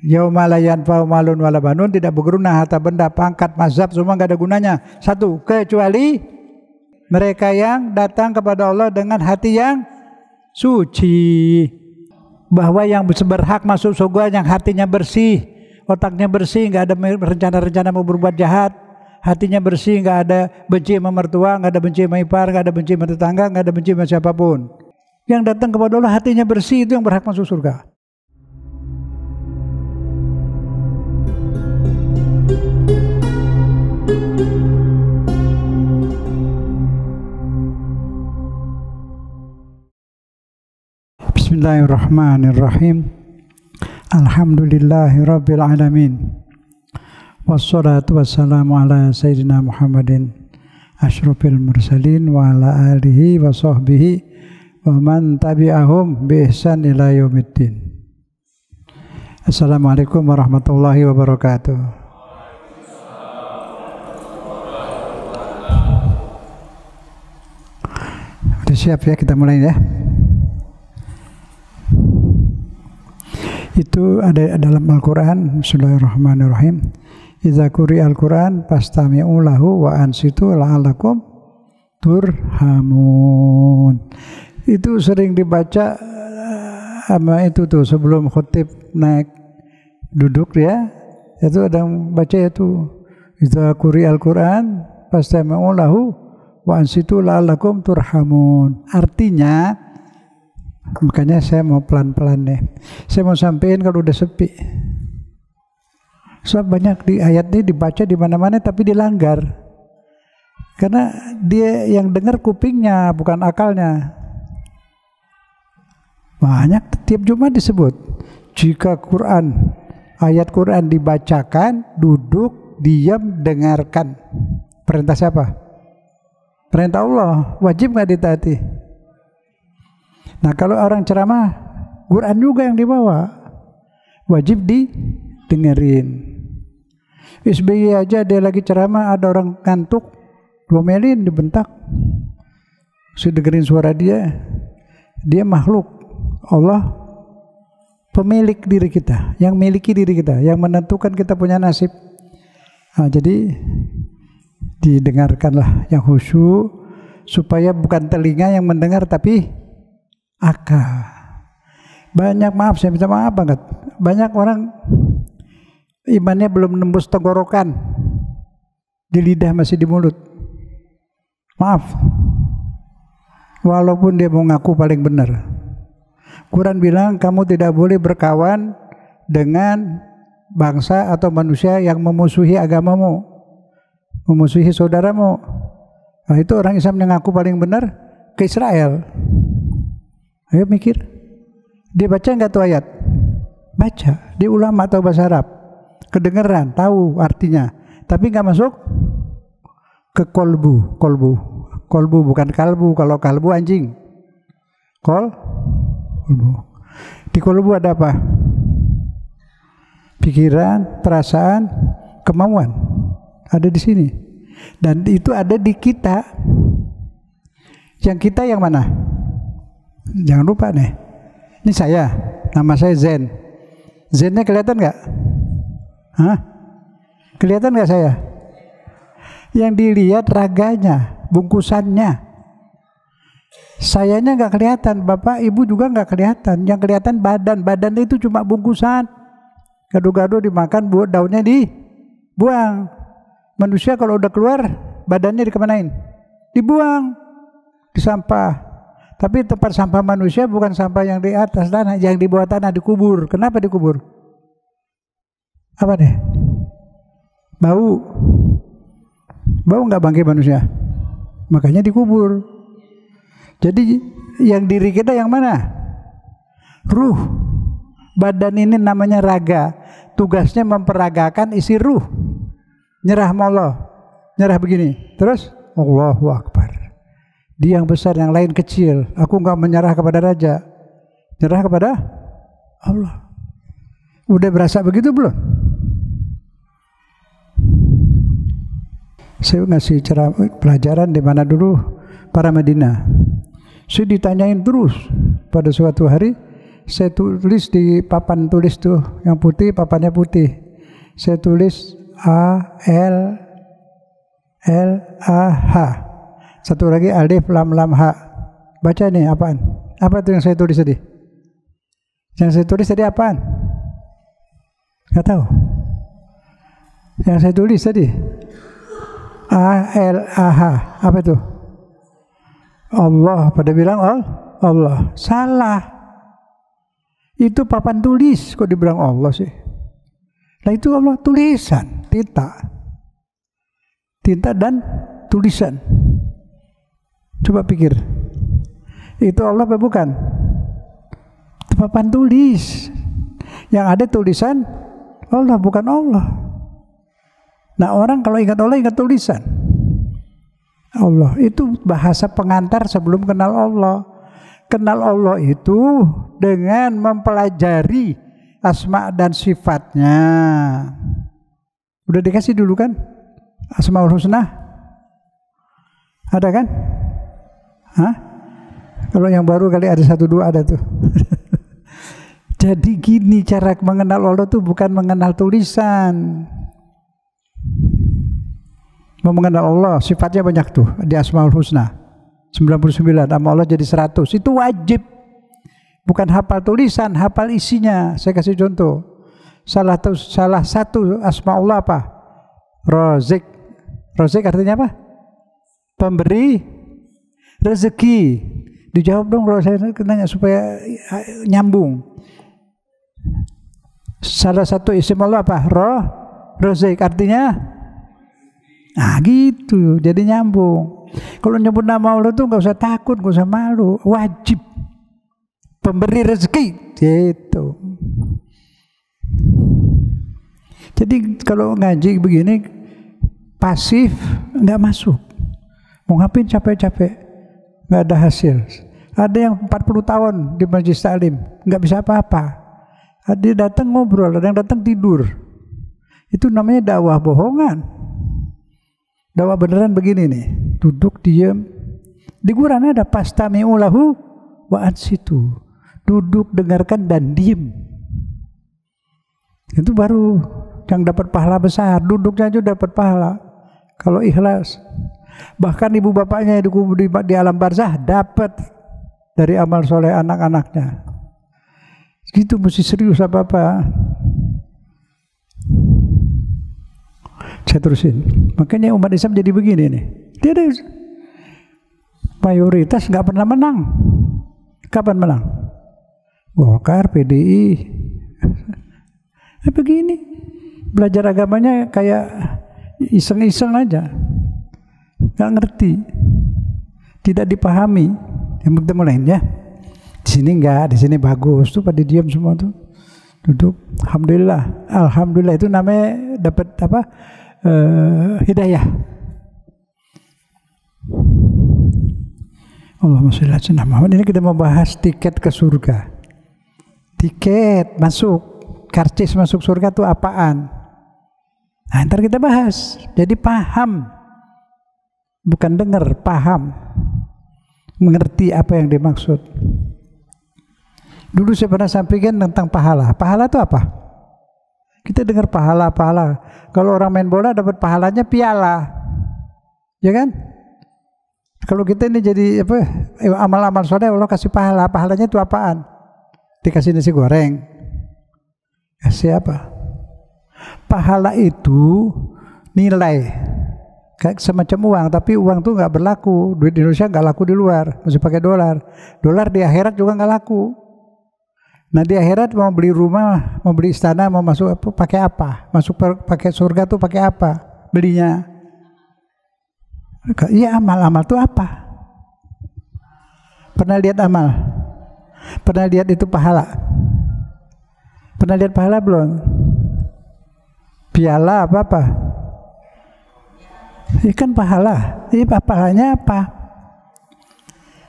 Yauma la yanfa'u malun wala banun, tidak berguna harta benda, pangkat, mazhab, semua enggak ada gunanya. Satu, kecuali mereka yang datang kepada Allah dengan hati yang suci. Bahwa yang berhak masuk surga yang hatinya bersih, otaknya bersih, enggak ada rencana-rencana mau berbuat jahat, hatinya bersih, enggak ada benci sama mertua, enggak ada benci sama ipar, enggak ada benci sama tetangga, enggak ada benci sama siapapun. Yang datang kepada Allah hatinya bersih, itu yang berhak masuk surga. Bismillahirrahmanirrahim. Alhamdulillahirabbil alamin. Wassalatu wassalamu ala sayyidina Muhammadin asyrafil mursalin wa ala alihi wa sahbihi wa man tabi'ahum bi ihsan ila yaumiddin. Assalamualaikum warahmatullahi wabarakatuh. Sudah siap ya, kita mulai ya. Itu ada dalam Al-Quran. Bismillahirrahmanirrahim. Idza quri'al Quran fastami'u lahu wa ansitu la'allakum turhamun. Itu sering dibaca sama itu tuh sebelum khutib naik duduk ya. Itu ada yang baca itu. Idza quri'al Quran fastami'u lahu wa ansitu la'allakum turhamun. Artinya, makanya saya mau pelan-pelan nih. Saya mau sampaikan kalau udah sepi. Sebab banyak di ayat ini dibaca di mana-mana tapi dilanggar. Karena dia yang dengar kupingnya bukan akalnya. Banyak tiap Jumat disebut. Jika Quran, ayat Quran dibacakan, duduk, diam, dengarkan. Perintah siapa? Perintah Allah. Wajib nggak ditaati? Nah, kalau orang ceramah, Quran juga yang dibawa, wajib didengerin. SBY aja dia lagi ceramah, ada orang ngantuk, domelin, dibentak. Saya dengerin suara dia. Dia makhluk. Allah pemilik diri kita, yang miliki diri kita, yang menentukan kita punya nasib. Nah, jadi didengarkanlah yang khusyuk, supaya bukan telinga yang mendengar tapi akal. Banyak, maaf saya minta maaf banget, banyak orang imannya belum nembus tenggorokan, di lidah masih di mulut. Maaf, walaupun dia mau ngaku paling benar. Quran bilang kamu tidak boleh berkawan dengan bangsa atau manusia yang memusuhi agamamu, memusuhi saudaramu. Nah, itu orang Islam yang ngaku paling benar ke Israel. Ayo mikir, dia baca nggak tuh ayat? Baca, dia ulama atau bahasa Arab, kedengeran, tahu artinya, tapi nggak masuk ke kolbu. Kolbu bukan kalbu, kalau kalbu anjing. Kolbu. Di kolbu ada apa? Pikiran, perasaan, kemauan, ada di sini. Dan itu ada di kita. Yang kita yang mana? Jangan lupa nih, ini saya, nama saya Zen. Zennya kelihatan nggak? Hah? Kelihatan nggak saya? Yang dilihat raganya, bungkusannya. Sayanya nggak kelihatan, bapak ibu juga nggak kelihatan. Yang kelihatan badan itu cuma bungkusan. Gado-gado dimakan, daunnya dibuang. Manusia kalau udah keluar, badannya dikemanain? Dibuang, di sampah. Tapi tempat sampah manusia bukan sampah yang di atas tanah, yang di bawah tanah, dikubur. Kenapa dikubur? Apa deh? Bau. Bau nggak bangkai manusia? Makanya dikubur. Jadi yang diri kita yang mana? Ruh. Badan ini namanya raga. Tugasnya memperagakan isi ruh. Nyerah sama Allah. Nyerah begini. Terus Allahu Akbar. Dia yang besar, yang lain kecil. Aku enggak menyerah kepada raja, nyerah kepada Allah. Udah berasa begitu belum? Saya ngasih pelajaran di mana dulu para Madinah. Saya ditanyain terus pada suatu hari, saya tulis di papan tulis tuh, yang putih, papannya putih. Saya tulis A-L-L-A-H. Satu lagi alif lam lam H. Baca nih apaan? Apa itu yang saya tulis tadi? Yang saya tulis tadi apaan? Nggak tahu. Yang saya tulis tadi A-L-A-H. Apa itu? Allah. Pada bilang Allah. Salah. Itu papan tulis, kok dibilang Allah sih? Nah itu Allah tulisan, tinta dan tulisan. Coba pikir, itu Allah apa bukan? Itu papan tulis, yang ada tulisan Allah, bukan Allah. Nah orang kalau ingat Allah ingat tulisan. Allah itu bahasa pengantar sebelum kenal Allah. Kenal Allah itu dengan mempelajari asma dan sifatnya. Udah dikasih dulu kan Asmaul Husna? Ada kan? Hah? Kalau yang baru kali ada 1-2 ada tuh. Jadi gini cara mengenal Allah tuh bukan mengenal tulisan. Mau mengenal Allah sifatnya banyak tuh di Asmaul Husna. 99 nama Allah jadi 100. Itu wajib. Bukan hafal tulisan, hafal isinya. Saya kasih contoh. Salah satu asma Allah apa? Razik. Razik artinya apa? Pemberi rezeki. Dijawab dong kalau saya nanya supaya nyambung. Salah satu isim Allah apa? Razik artinya gitu. Jadi nyambung. Kalau nyebut nama Allah tuh nggak usah takut, nggak usah malu. Wajib. Pemberi rezeki gitu. Jadi kalau ngaji begini pasif nggak masuk. Mau ngapain capek-capek nggak ada hasil. Ada yang 40 tahun di majelis taklim nggak bisa apa-apa. Ada datang ngobrol, ada yang datang tidur. Itu namanya dakwah bohongan. Dakwah beneran begini nih, duduk diam. Di Quran ada pastami'u lahu wa ansitu. Duduk, dengarkan dan diam. Itu baru yang dapat pahala besar. Duduknya aja dapat pahala. Kalau ikhlas. Bahkan ibu bapaknya di alam barzah dapat dari amal soleh anak-anaknya. Gitu mesti serius apa-apa. Saya terusin. Makanya umat Islam jadi begini nih. Dia ada mayoritas nggak pernah menang. Kapan menang? Golkar, PDI. Begini. Belajar agamanya kayak iseng-iseng aja. Nggak ngerti. Tidak dipahami. Yang bertemu lainnya. Di sini enggak, di sini bagus. Tuh pada diam semua tuh. Duduk. Alhamdulillah. Alhamdulillah itu namanya dapat apa? Hidayah. Allahumma sholli ala sayyidina Muhammad. Ini kita mau bahas tiket ke surga. Tiket masuk, karcis masuk surga itu apaan? Nah, ntar kita bahas. Jadi paham, bukan dengar, paham, mengerti apa yang dimaksud. Dulu saya pernah sampaikan tentang pahala. Pahala itu apa? Kita dengar pahala. Kalau orang main bola dapat pahalanya piala, ya kan? Kalau kita ini jadi apa? Amal-amal soleh Allah kasih pahala. Pahalanya itu apaan? Dikasih nasi goreng. Kasih apa? Pahala itu nilai, kayak semacam uang. Tapi uang tuh nggak berlaku. Duit di Indonesia nggak laku di luar, mesti pakai dolar. Dolar di akhirat juga nggak laku. Nah di akhirat mau beli rumah, mau beli istana, mau masuk apa, pakai apa? Masuk pakai surga tuh pakai apa? Belinya? Iya amal tuh apa? Pernah lihat amal? Pernah lihat itu pahala? Pernah lihat pahala belum? Piala apa? Ikan pahala. Ini pahalanya apa?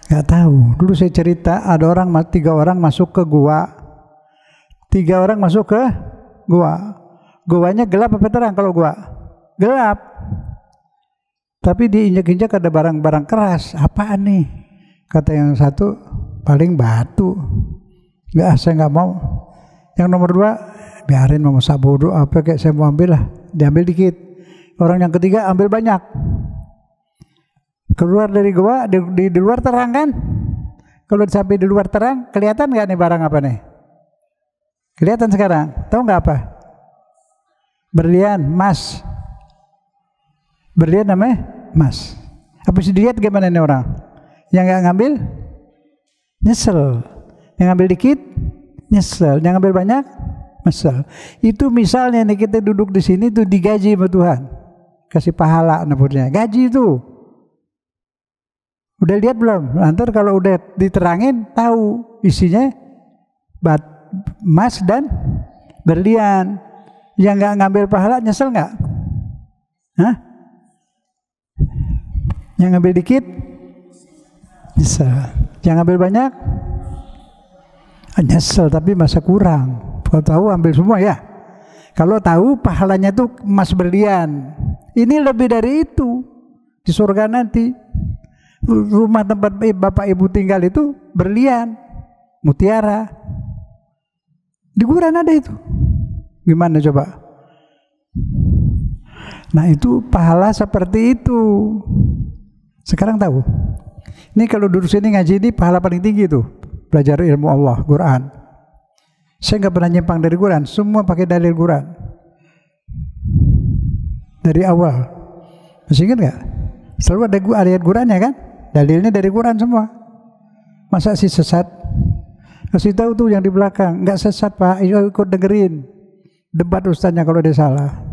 Gak tahu. Dulu saya cerita ada orang 3 orang masuk ke gua. 3 orang masuk ke gua. Guanya gelap apa terang kalau gua? Gelap. Tapi diinjak-injak ada barang-barang keras. Apaan nih? Kata yang satu paling batu. Enggak, saya nggak mau. Yang nomor 2, biarin mau bodoh apa kayak saya mau ambil lah, diambil dikit. Orang yang ketiga ambil banyak. Keluar dari gua, di luar terang kan? Kalau sampai di luar terang, kelihatan nggak nih barang apa nih? Kelihatan sekarang. Tahu nggak apa? Berlian, emas. Berlian namanya emas. Habis dilihat gimana nih orang? Yang nggak ngambil, nyesel. Yang ngambil dikit, nyesel. Yang ngambil banyak, nyesel. Itu misalnya nih kita duduk di sini tuh digaji sama Tuhan, kasih pahala namanya. Gaji itu. Udah lihat belum? Nanti kalau udah diterangin tahu isinya emas dan berlian. Yang nggak ngambil pahala nyesel nggak? Hah? Yang ngambil dikit nyesel. Yang ngambil banyak nyesel, tapi masa kurang. Kalau tahu ambil semua ya. Kalau tahu pahalanya tuh emas berlian. Ini lebih dari itu. Di surga nanti rumah tempat bapak ibu tinggal itu berlian, mutiara. Di kuburan ada itu. Gimana coba? Nah itu pahala seperti itu. Sekarang tahu. Ini kalau duduk sini ngaji ini pahala paling tinggi tuh. Belajar ilmu Allah, Quran. Saya nggak pernah nyimpang dari Quran. Semua pakai dalil Quran. Dari awal. Masih ingat nggak? Selalu ada ayat Qurannya kan? Dalilnya dari Quran semua. Masa sih sesat? Kasih tahu tuh yang di belakang, nggak sesat Pak, ayo ikut dengerin. Debat ustaznya kalau dia salah.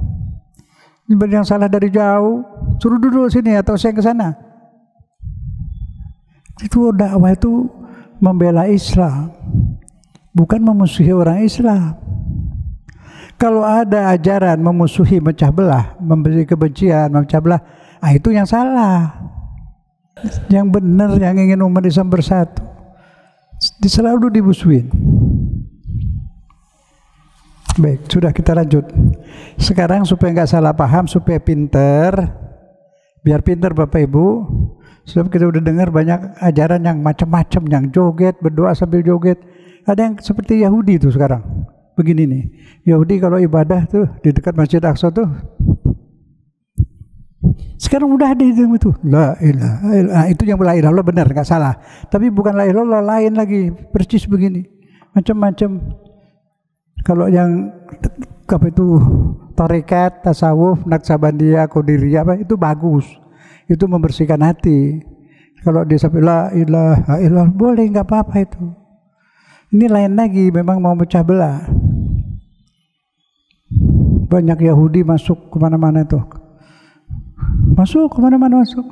Yang salah dari jauh, suruh duduk sini atau saya ke sana. Itu dakwah itu membela Islam, bukan memusuhi orang Islam. Kalau ada ajaran memusuhi, memecah belah, memberi kebencian, memecah belah, itu yang salah. Yang benar, yang ingin umat Islam bersatu, selalu dimusuhin. Baik, sudah kita lanjut. Sekarang supaya nggak salah paham, supaya pinter, biar pinter Bapak Ibu. Sebab kita udah dengar banyak ajaran yang macam-macam, yang joget, berdoa sambil joget. Ada yang seperti Yahudi tuh sekarang. Begini nih, Yahudi kalau ibadah tuh di dekat Masjid Aqsa tuh. Sekarang udah ada itu. La ilaha illallah. Itu yang la ilaha illallah benar, nggak salah. Tapi bukan la ilaha illallah, lain lagi, persis begini. Macam-macam. Kalau yang apa itu tarekat, tasawuf, Naqsabandiyah, Qadiriyah apa itu bagus. Itu membersihkan hati. Kalau dia sampai la ilaha illallah boleh, nggak apa-apa itu. Ini lain lagi, memang mau pecah belah. Banyak Yahudi masuk kemana-mana itu. Masuk kemana-mana masuk.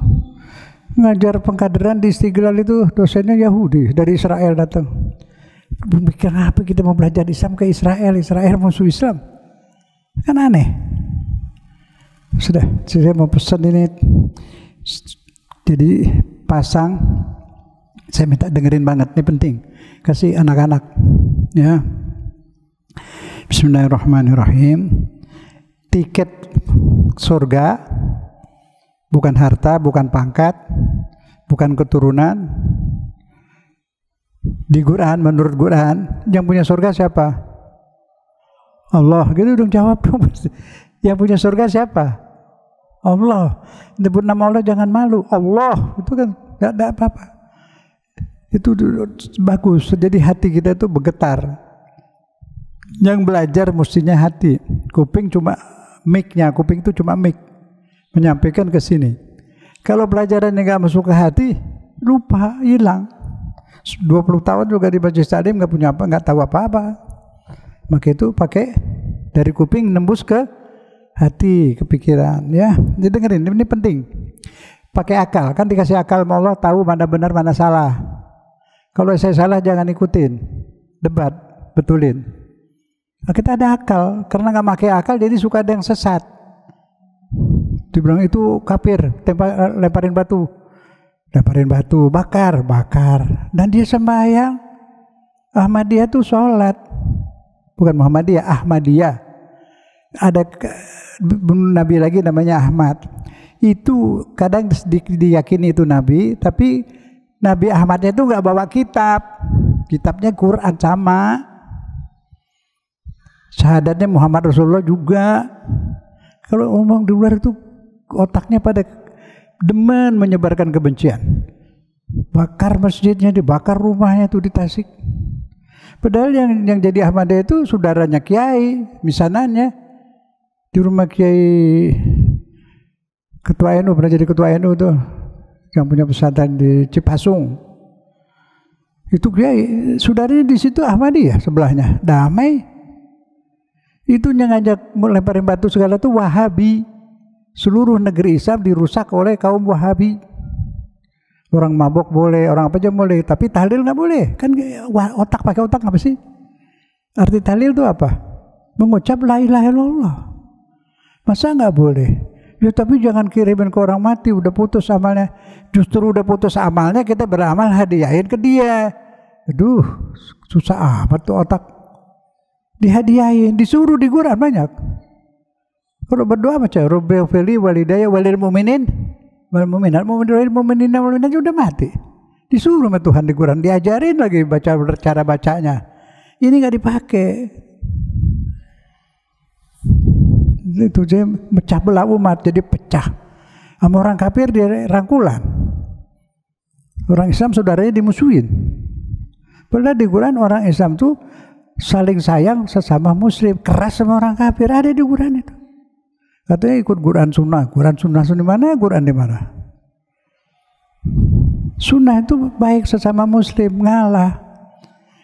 Ngajar pengkaderan di Istiqlal itu dosennya Yahudi dari Israel datang. Mikir apa kita mau belajar Islam ke Israel? Israel musuh Islam. Kan aneh. Sudah, saya mau pesan ini. Jadi pasang, saya minta dengerin banget, ini penting. Kasih anak-anak, ya. Bismillahirrahmanirrahim. Tiket surga bukan harta, bukan pangkat, bukan keturunan. Di Quran, menurut Quran, yang punya surga siapa? Allah. Gitu dong, jawab dong. Yang punya surga siapa? Allah. Nyebut nama Allah jangan malu. Allah. Itu kan tidak ada apa-apa. Itu bagus. Jadi hati kita itu bergetar. Yang belajar mestinya hati. Kuping cuma mic-nya. Kuping itu cuma mic. Menyampaikan ke sini. Kalau pelajaran yang nggak masuk ke hati, lupa, hilang. 20 tahun juga di Majelis Taklim nggak punya apa, nggak tahu apa-apa. Maka itu pakai dari kuping nembus ke hati, ke pikiran, ya. Jadi dengerin, ini penting. Pakai akal, kan dikasih akal sama Allah, tahu mana benar mana salah. Kalau saya salah jangan ikutin, debat, betulin. Nah, kita ada akal, karena nggak pakai akal jadi suka ada yang sesat. Dibilang itu kafir, lemparin batu. Lemparin batu, bakar. Dan dia sembahyang. Ahmadiyah tuh sholat. Bukan Muhammadiyah, Ahmadiyah. Ada nabi lagi namanya Ahmad. Itu kadang diyakini itu nabi, tapi Nabi Ahmadnya itu nggak bawa kitab. kitabnya Quran sama, syahadatnya Muhammad Rasulullah juga. Kalau ngomong di luar itu otaknya pada demen menyebarkan kebencian. Bakar masjidnya, dibakar rumahnya tuh di Tasik. Padahal yang jadi Ahmadiyah itu saudaranya Kiai, misanannya di rumah Kiai Ketua NU, pernah jadi Ketua NU tuh, yang punya pesantren di Cipasung. Itu Kiai, saudaranya di situ Ahmadiyah sebelahnya, damai. Itu yang ngajak melemparin batu segala tuh Wahabi. Seluruh negeri Islam dirusak oleh kaum Wahabi. Orang mabok boleh, orang apa aja boleh, tapi tahlil nggak boleh. Kan otak pakai otak apa sih? Arti tahlil itu apa? Mengucap la ilaha illallah. Masa nggak boleh? Ya tapi jangan kirimin ke orang mati, udah putus amalnya. Justru udah putus amalnya kita beramal hadiahin ke dia. Aduh, susah amat tuh otak. Dihadiahin, disuruh di Quran banyak. Kalau berdoa baca Rabbighfirli walidayya walil mu'minin wal mu'minat udah mati. Disuruh sama Tuhan di Quran, diajarin lagi baca cara bacanya. Ini nggak dipakai. Itu jadi pecah belah umat, jadi pecah. Sama orang kafir dia rangkulan. Orang Islam saudaranya dimusuhin. Padahal di Quran orang Islam tuh saling sayang sesama muslim, keras sama orang kafir, ada di Quran itu. Katanya ikut Quran sunnah di mana, Quran di mana? Sunnah itu baik sesama muslim, ngalah.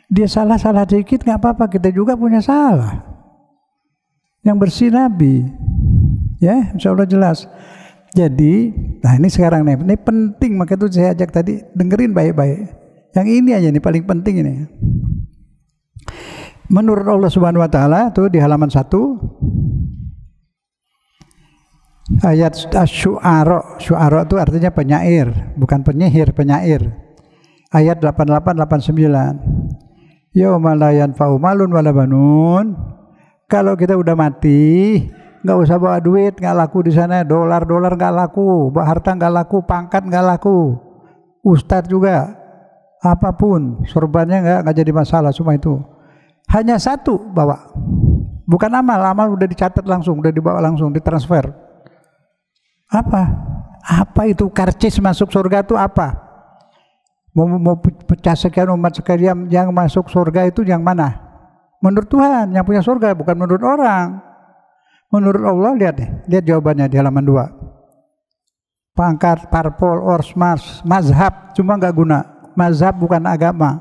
Dia salah dikit nggak apa-apa, kita juga punya salah. Yang bersih Nabi, ya, insya Allah jelas. Jadi, nah ini sekarang nih, ini penting, maka itu saya ajak tadi dengerin baik-baik. Yang ini aja nih paling penting ini. Menurut Allah Subhanahu Wa Taala tuh di halaman 1. Ayat Asy-Syu'ara. Syu'ara itu artinya penyair, bukan penyihir, penyair. Ayat 88-89. Yauma la yanfa'u malun wala banun. Kalau kita udah mati, nggak usah bawa duit, nggak laku di sana. Dolar nggak laku, bawa harta nggak laku, pangkat nggak laku, ustadz juga, apapun, sorbannya nggak jadi masalah. Semua itu hanya satu bawa, bukan amal udah dicatat langsung, udah dibawa langsung, ditransfer. Apa itu karcis masuk surga itu apa? Mau pecah sekian umat sekalian yang masuk surga itu yang mana? Menurut Tuhan yang punya surga, bukan menurut orang. Menurut Allah, lihat jawabannya di halaman 2. Pangkat, parpol, ormas, mazhab cuma nggak guna. Mazhab bukan agama.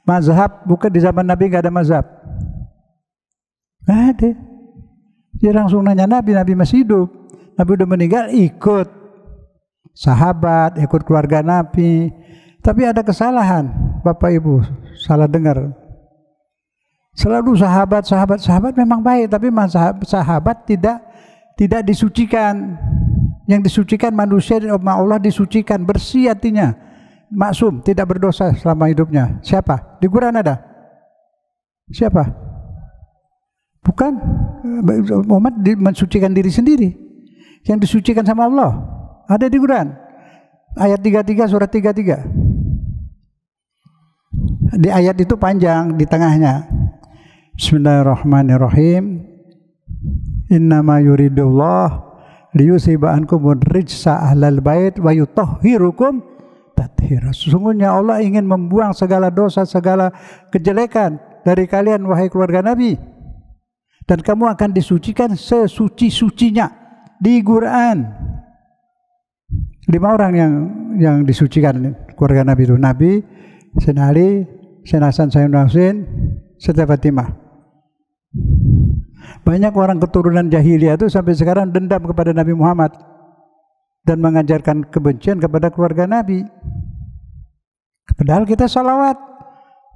Mazhab bukan, di zaman Nabi nggak ada mazhab. Nggak ada. Dia langsung nanya Nabi masih hidup. Nabi udah meninggal, ikut sahabat, ikut keluarga Nabi. Tapi ada kesalahan, Bapak Ibu, salah dengar. Selalu sahabat memang baik, tapi sahabat tidak disucikan. Yang disucikan manusia, Allah disucikan, bersih hatinya, maksum, tidak berdosa selama hidupnya. Siapa? Di Quran ada? Siapa? Bukan. Umat mensucikan diri sendiri. Yang disucikan sama Allah ada di Quran, ayat 33, surat 33. Di ayat itu panjang, di tengahnya Bismillahirrahmanirrahim. Innama yuridullah liyusiba ankumur rijsa ahlal bait wa yutahhirukum tathira. Sesungguhnya Allah ingin membuang segala dosa, segala kejelekan dari kalian wahai keluarga Nabi, dan kamu akan disucikan sesuci-sucinya. Di Quran 5 orang yang disucikan keluarga Nabi itu, Nabi, Sayyidina Ali, Sayyidina Hasan, Sayyidina Husain, Sayyidah Fatimah. Banyak orang keturunan jahiliyah itu sampai sekarang dendam kepada Nabi Muhammad dan mengajarkan kebencian kepada keluarga Nabi. Padahal kita salawat,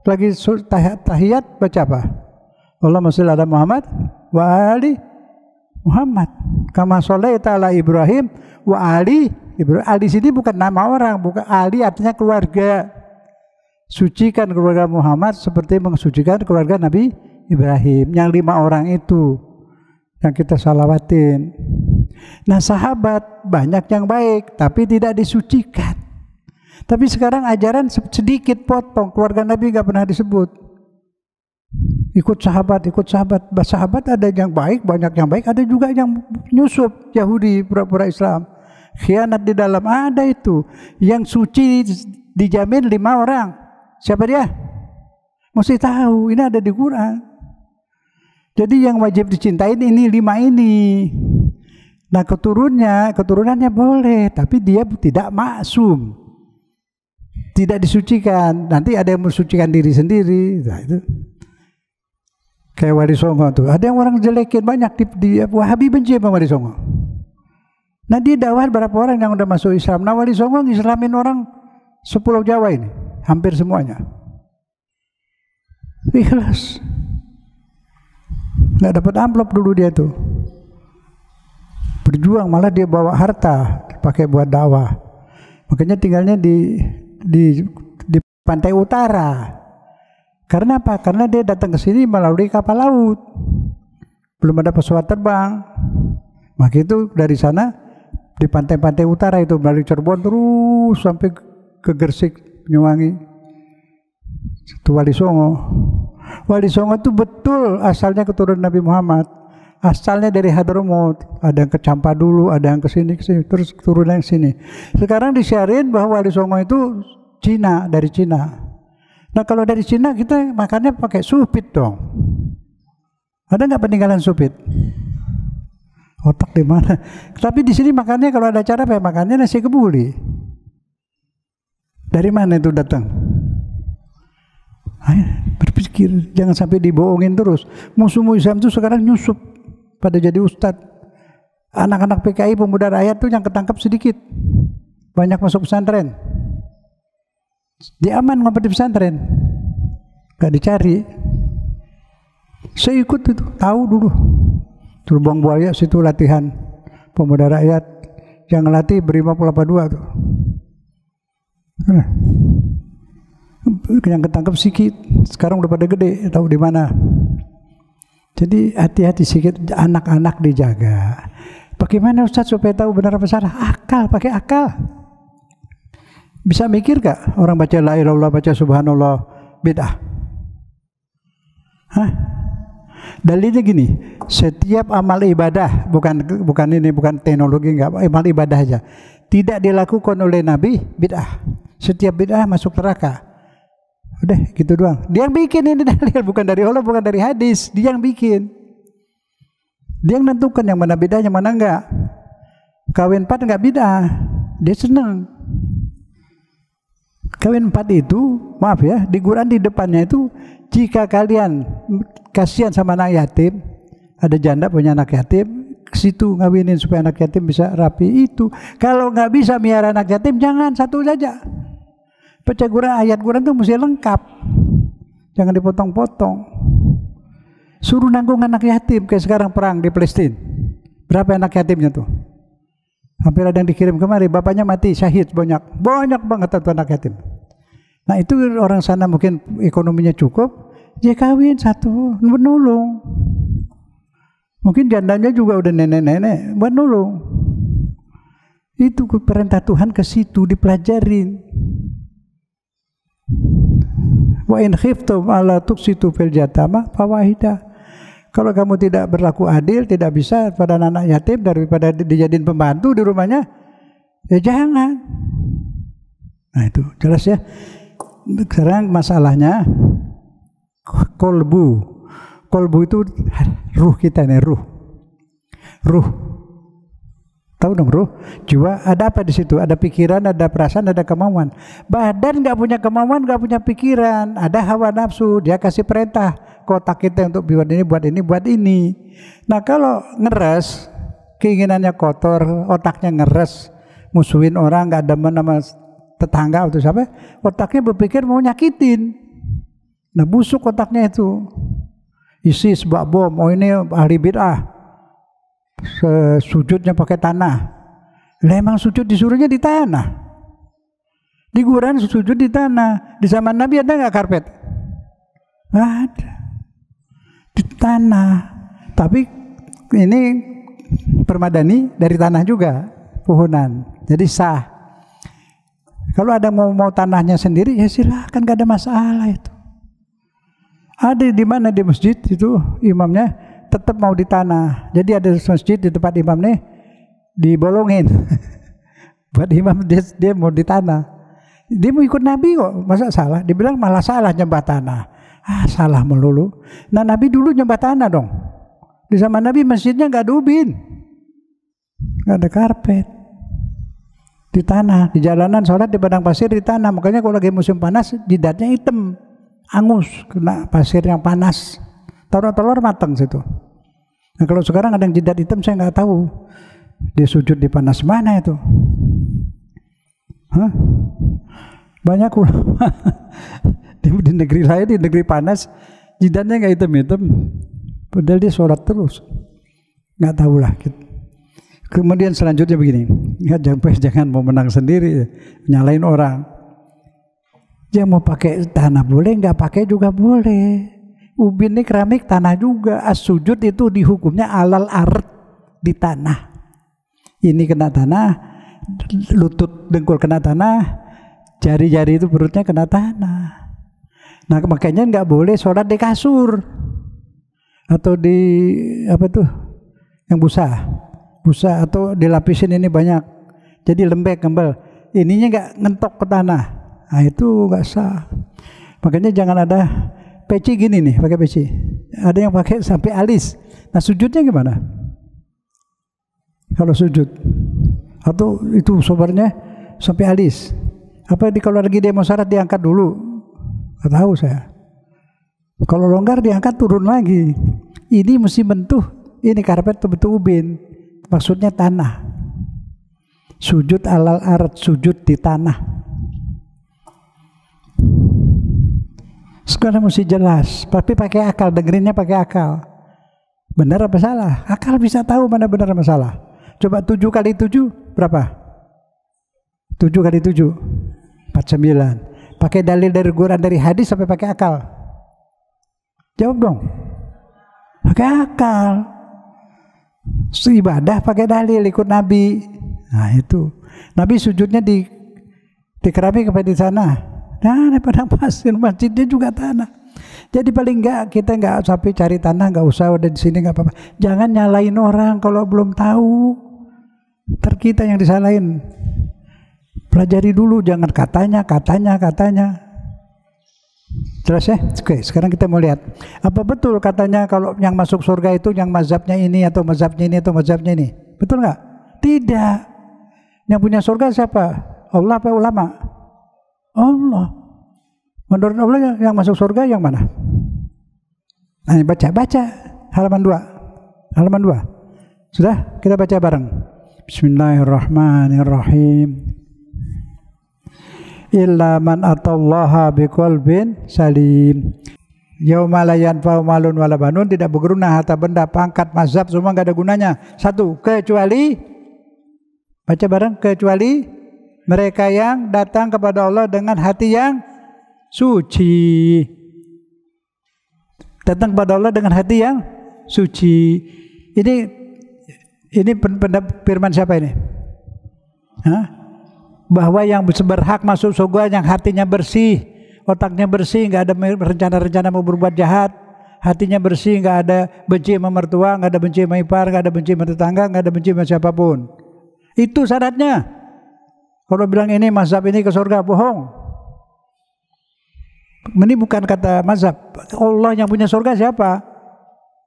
lagi tahiyat baca apa? Allahumma sholli ala Muhammad wa ali Muhammad kama sholaita ala Ibrahim wa ali Ibrahim. Ali sini bukan nama orang, bukan, Ali artinya keluarga. Sucikan keluarga Muhammad seperti mensucikan keluarga Nabi Ibrahim. Yang 5 orang itu yang kita salawatin. Nah, sahabat banyak yang baik tapi tidak disucikan. Tapi sekarang ajaran sedikit potong, keluarga Nabi nggak pernah disebut. Ikut sahabat. Sahabat ada yang baik, banyak yang baik, ada juga yang nyusup Yahudi pura-pura Islam. Khianat di dalam ada itu. Yang suci dijamin 5 orang. Siapa dia? Mesti tahu, ini ada di Quran. Jadi yang wajib dicintain ini 5 ini. Nah keturunannya boleh, tapi dia tidak maksum, tidak disucikan. Nanti ada yang mensucikan diri sendiri. Nah, itu kayak Wali Songo tuh. Ada yang orang jelekin banyak di Wahabi benci sama Wali Songo. Nah dia dakwah berapa orang yang udah masuk Islam. Nah Wali Songo ngislamin orang sepulau Jawa ini, hampir semuanya. Ikhlas. Nggak dapat amplop dulu dia tuh. Berjuang, malah dia bawa harta pakai buat dakwah. Makanya tinggalnya di pantai utara. Karena apa? Karena dia datang ke sini melalui kapal laut. Belum ada pesawat terbang. Maka itu dari sana di pantai-pantai utara itu melalui Cirebon terus sampai ke Gresik, Banyuwangi. Itu Wali Songo. Wali Songo itu betul asalnya keturunan Nabi Muhammad. Asalnya dari Hadramaut. Ada yang ke Campa dulu, ada yang ke sini, terus keturunan yang sini. Sekarang disiarin bahwa Wali Songo itu Cina, dari Cina. Nah kalau dari Cina kita makannya pakai supit dong. Ada nggak peninggalan supit? Otak di mana? Tapi di sini makannya kalau ada acara apa makannya nasi kebuli. Dari mana itu datang? Ayo, berpikir, jangan sampai dibohongin terus. Musuh Islam itu sekarang nyusup pada jadi ustadz. Anak-anak PKI pemuda rakyat tuh yang ketangkap sedikit, banyak masuk pesantren. Dia aman ngumpet di pesantren, gak dicari. Saya ikut itu, tahu dulu. Terbang Buaya situ latihan pemuda rakyat, yang ngelatih Brimob 82 tuh. Yang ketangkep sedikit, sekarang udah pada gede, tahu di mana. Jadi hati-hati sedikit, anak-anak dijaga. Bagaimana Ustaz supaya tahu benar apa salah? Akal, pakai akal. Bisa mikir gak orang baca la ilaha illallah, baca subhanallah bid'ah? Hah? Dalilnya gini, setiap amal ibadah, bukan teknologi, enggak, amal ibadah aja, tidak dilakukan oleh Nabi, bid'ah. Setiap bid'ah masuk neraka. Udah gitu doang. Dia yang bikin ini dalil, bukan dari Allah, bukan dari hadis. Dia yang bikin. Dia yang nentukan yang mana bid'ah, yang mana enggak. Kawin 4 enggak bid'ah. Dia senang. Kawin 4 itu, maaf ya, di Quran di depannya itu, jika kalian kasihan sama anak yatim, ada janda punya anak yatim, ke situ ngawinin supaya anak yatim bisa rapi itu. Kalau nggak bisa miara anak yatim, jangan, satu saja. Baca Quran, ayat Quran itu mesti lengkap, jangan dipotong-potong. Suruh nanggung anak yatim, kayak sekarang perang di Palestina. Berapa anak yatimnya tuh? Hampir ada yang dikirim kemari, bapaknya mati, syahid, banyak banget tuh anak yatim. Nah itu orang sana mungkin ekonominya cukup, dia kawin satu, menolong. Mungkin jandanya juga udah nenek-nenek, buat nolong. Itu perintah Tuhan ke situ, dipelajarin. Wa in khiftum alla tuqsitu fil yatama fawahida. Kalau kamu tidak berlaku adil, tidak bisa pada anak yatim, daripada dijadiin pembantu di rumahnya, ya jangan. Nah itu jelas ya. Sekarang masalahnya kolbu. Kolbu itu ruh kita nih, ruh. Tahu dong ruh? Jiwa, ada apa di situ? Ada pikiran, ada perasaan, ada kemauan. Badan nggak punya kemauan, nggak punya pikiran. Ada hawa nafsu, dia kasih perintah ke otak kita untuk buat ini, buat ini. Nah kalau ngeres, keinginannya kotor, otaknya ngeres, musuhin orang, nggak demen sama tetangga atau siapa, otaknya berpikir mau nyakitin. Nah busuk otaknya itu. ISIS bawa bom, oh ini ahli bid'ah. Sujudnya pakai tanah. Lah emang sujud disuruhnya di tanah. Di Quran sujud di tanah. Di zaman Nabi ada nggak karpet? Ada. Di tanah. Tapi ini permadani dari tanah juga, pohonan. Jadi sah. Kalau ada mau tanahnya sendiri ya silahkan, gak ada masalah itu. Ada di mana di masjid itu imamnya tetap mau di tanah. Jadi ada masjid di tempat imam nih dibolongin. Buat imam dia mau di tanah. Dia mau ikut Nabi kok, masa salah? Dibilang malah salah nyembah tanah. Salah melulu. Nah Nabi dulu nyembah tanah dong. Di zaman Nabi masjidnya nggak ada ubin, nggak ada karpet, di tanah, di jalanan sholat di padang pasir di tanah. Makanya kalau lagi musim panas jidatnya hitam, angus kena pasir yang panas. Taruh telur matang situ. Nah kalau sekarang ada yang jidat hitam saya nggak tahu. Dia sujud di panas mana itu? Banyak ulama di negeri lain, di negeri panas jidatnya nggak hitam-hitam, padahal dia sholat terus. Nggak tahu lah. Kemudian selanjutnya begini, jangan mau menang sendiri, nyalain orang. Dia mau pakai tanah boleh, nggak pakai juga boleh. Ubin ini keramik tanah juga. As-sujud itu dihukumnya alal ard, di tanah. Ini kena tanah, lutut dengkul kena tanah, jari-jari itu perutnya kena tanah. Nah makanya nggak boleh sholat di kasur atau di apa tuh yang busa atau dilapisin ini banyak, jadi lembek gembel. Ininya nggak ngentok ke tanah. Nah itu nggak sah. Makanya jangan ada peci gini nih, pakai peci. Ada yang pakai sampai alis. Nah sujudnya gimana? Kalau sujud atau itu sobarnya sampai alis. Apa kalau lagi demo syarat diangkat dulu? Nggak tahu saya. Kalau longgar diangkat turun lagi. Ini mesti bentuh. Ini karpet betul ubin. Maksudnya tanah. Sujud alal ard, sujud di tanah. Sekarang mesti jelas. Tapi pakai akal, dengerinnya pakai akal. Benar apa salah? Akal bisa tahu mana benar apa salah. Coba 7 kali 7 berapa? 7 kali 7 49. Pakai dalil dari Quran, dari hadis, sampai pakai akal? Jawab dong. Pakai akal. Ibadah pakai dalil, ikut Nabi. Nah itu. Nabi sujudnya di keramik apa di sana? Nah, padang pasir, masjidnya juga tanah. Jadi paling enggak kita enggak sampai cari tanah, enggak usah udah di sini enggak apa-apa. Jangan nyalain orang kalau belum tahu. Ntar kita yang disalahin. Pelajari dulu, jangan katanya. Jelas ya? Oke, sekarang kita mau lihat. Apa betul katanya kalau yang masuk surga itu yang mazhabnya ini atau mazhabnya ini atau mazhabnya ini? Betul nggak? Tidak. Yang punya surga siapa? Allah apa ulama? Allah. Menurut Allah yang masuk surga yang mana? Nah, baca halaman 2. Halaman 2. Sudah? Kita baca bareng. Bismillahirrahmanirrahim. Illa man atallaha biqalbin salim. Yauma la yanfa'u malun wala banun, tidak berguna harta benda, pangkat, mazhab, semua enggak ada gunanya. Satu, kecuali baca bareng, kecuali mereka yang datang kepada Allah dengan hati yang suci. Datang kepada Allah dengan hati yang suci. Ini pendapat firman siapa ini? Bahwa yang berhak masuk surga yang hatinya bersih, otaknya bersih, nggak ada rencana-rencana mau berbuat jahat, hatinya bersih, nggak ada benci sama mertua, nggak ada benci sama ipar, nggak ada benci sama tetangga, nggak ada benci sama siapapun. Itu syaratnya. Kalau bilang ini mazhab ini ke surga, bohong. Ini bukan kata mazhab. Allah yang punya surga siapa?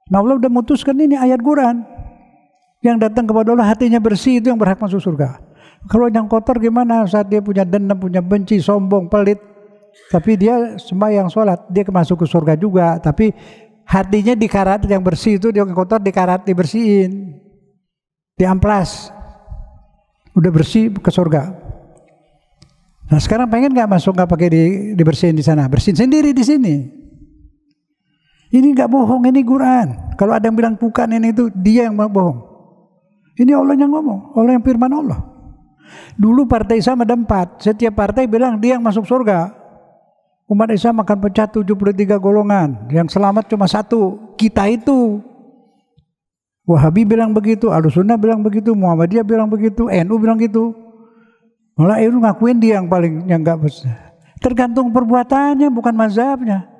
Nah Allah udah memutuskan ini ayat Quran. Yang datang kepada Allah hatinya bersih itu yang berhak masuk surga. Kalau yang kotor gimana? Saat dia punya dendam, punya benci, sombong, pelit, tapi dia sembahyang sholat, dia masuk ke surga juga. Tapi hatinya dikarat, yang bersih itu yang kotor dikarat, dibersihin, diamplas, udah bersih ke surga. Nah sekarang pengen nggak masuk, nggak pakai dibersihin di sana, bersihin sendiri di sini. Ini nggak bohong, ini Quran. Kalau ada yang bilang bukan ini itu, dia yang bohong. Ini Allah yang ngomong, Allah yang firman Allah. Dulu partai Islam ada 4, setiap partai bilang dia yang masuk surga. Umat Islam akan pecah 73 golongan, yang selamat cuma 1, kita itu. Wahabi bilang begitu, Ahlussunnah bilang begitu, Muhammadiyah bilang begitu, NU bilang gitu. Malah itu ngakuin dia yang nggak besar. Tergantung perbuatannya, bukan mazhabnya.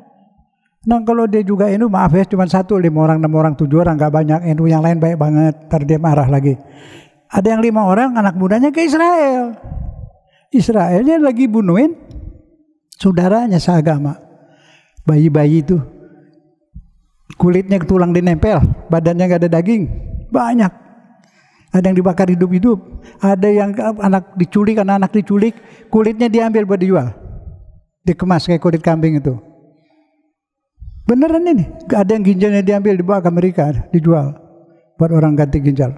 Nah kalau dia juga NU, maaf ya, cuma 1, 5 orang, 6 orang, 7 orang, nggak banyak. NU yang lain baik banget, ntar dia marah lagi. Ada yang 5 orang, anak mudanya ke Israel. Israelnya lagi bunuhin saudaranya seagama. Bayi-bayi itu, kulitnya ke tulang dinempel, badannya nggak ada daging, banyak. Ada yang dibakar hidup-hidup, ada yang anak diculik, anak diculik, kulitnya diambil buat dijual, dikemas kayak kulit kambing itu. Beneran ini, ada yang ginjalnya diambil dibawa ke Amerika, dijual buat orang ganti ginjal.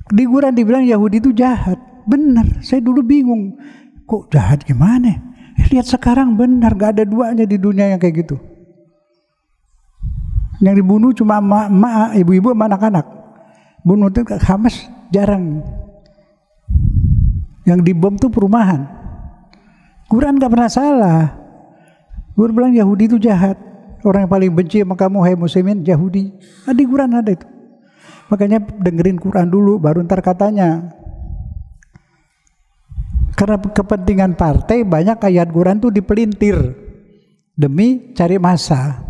Di Quran dibilang Yahudi itu jahat, bener. Saya dulu bingung, kok jahat gimana? Lihat sekarang benar, gak ada duanya di dunia yang kayak gitu. Yang dibunuh cuma emak-emak, ibu-ibu sama anak-anak. Bunuh itu Hamas jarang. Yang dibom tuh perumahan. Quran gak pernah salah. Quran bilang Yahudi itu jahat. Orang yang paling benci sama kamu, hai muslimin, Yahudi. Di Quran ada itu. Makanya dengerin Quran dulu, baru ntar katanya. Karena kepentingan partai, banyak ayat Quran tuh dipelintir demi cari massa.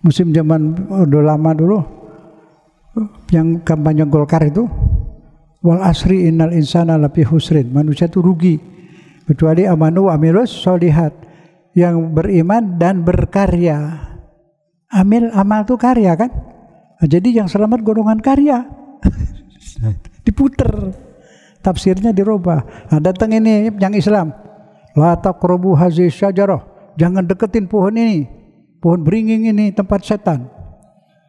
Musim zaman udah lama dulu, yang kampanye Golkar itu, wal asri innal insana lafi husrin, manusia itu rugi kecuali amanu wa amilus sholihat, yang beriman dan berkarya. Amal itu karya kan? Nah, jadi yang selamat golongan karya. Diputer, tafsirnya dirubah. Nah, datang ini yang Islam, la taqrabu hazihi syajarah, jangan deketin pohon ini, pohon beringin ini tempat setan.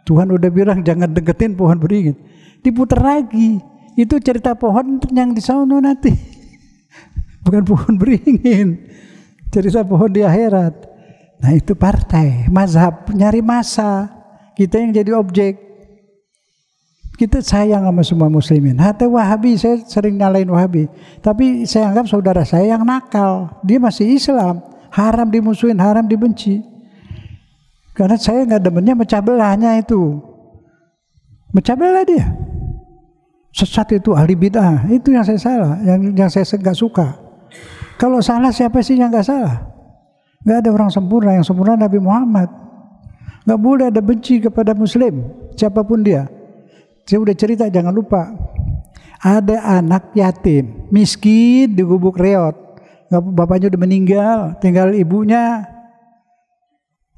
Tuhan udah bilang jangan deketin pohon beringin. Diputer lagi, itu cerita pohon yang di sana nanti, bukan pohon beringin, cerita pohon di akhirat. Nah itu partai, mazhab, nyari massa. Kita yang jadi objek. Kita sayang sama semua muslimin. Hati Wahabi, saya sering nyalain Wahabi, tapi saya anggap saudara saya yang nakal. Dia masih Islam, haram dimusuhin, haram dibenci. Karena saya nggak demennya mecah belahnya itu. Mecah belah dia. Sesat itu ahli bid'ah, itu yang saya salah, yang saya nggak suka. Kalau salah siapa sih yang nggak salah? Nggak ada orang sempurna, yang sempurna Nabi Muhammad. Nggak boleh ada benci kepada muslim, siapapun dia. Saya udah cerita, jangan lupa. Ada anak yatim, miskin di Gubuk Reot. Bapaknya udah meninggal, tinggal ibunya.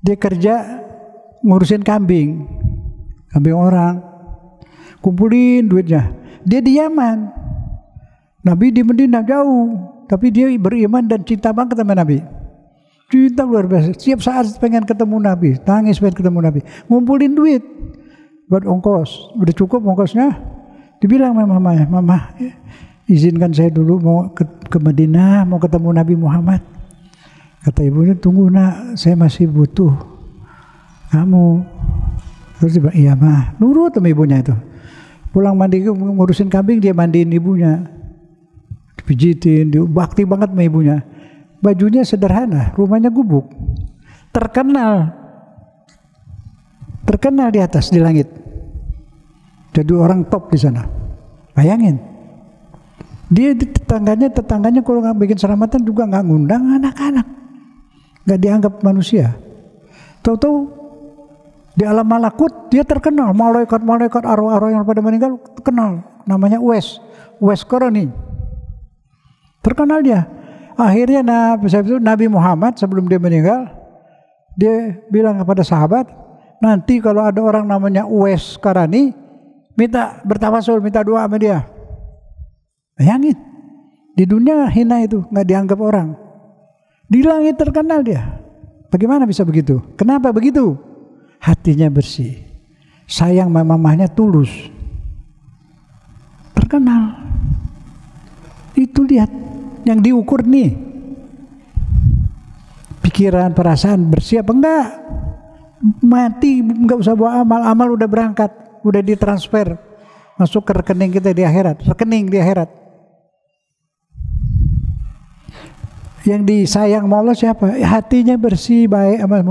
Dia kerja ngurusin kambing orang. Kumpulin duitnya. Dia di Yaman. Nabi di Madinah jauh, tapi dia beriman dan cinta banget sama Nabi. Cinta luar biasa. Setiap saat pengen ketemu Nabi, tangis pengen ketemu Nabi. Ngumpulin duit buat ongkos. Udah cukup ongkosnya. Dibilang sama mamanya, "Mama, izinkan saya dulu mau ke Madinah, mau ketemu Nabi Muhammad." Kata ibunya, "Tunggu nak, saya masih butuh kamu." Terus dia bilang, "Iya mah." Nurut sama ibunya itu. Pulang mandi ngurusin kambing, dia mandiin ibunya, dipijitin, dia bakti banget sama ibunya. Bajunya sederhana, rumahnya gubuk, terkenal di atas, di langit. Jadi orang top di sana. Bayangin, dia tetangganya kalau nggak bikin selamatan juga nggak ngundang anak-anak, nggak dianggap manusia. Tahu-tahu di alam malakut dia terkenal, malaikat arwah-arwah yang pada meninggal terkenal, namanya Uwais Qarani, terkenal dia. Akhirnya Nabi Muhammad sebelum dia meninggal, dia bilang kepada sahabat, nanti kalau ada orang namanya Uwais Qarani, minta bertawasul, minta doa sama dia. Bayangin, di dunia hina itu, nggak dianggap orang. Di langit terkenal dia. Bagaimana bisa begitu? Kenapa begitu? Hatinya bersih, sayang mamahnya tulus, terkenal. Itu lihat yang diukur nih, pikiran, perasaan bersih apa enggak. Mati enggak usah bawa amal udah berangkat, udah ditransfer masuk ke rekening kita di akhirat, rekening di akhirat. Yang disayang sama Allah siapa? Hatinya bersih, baik sama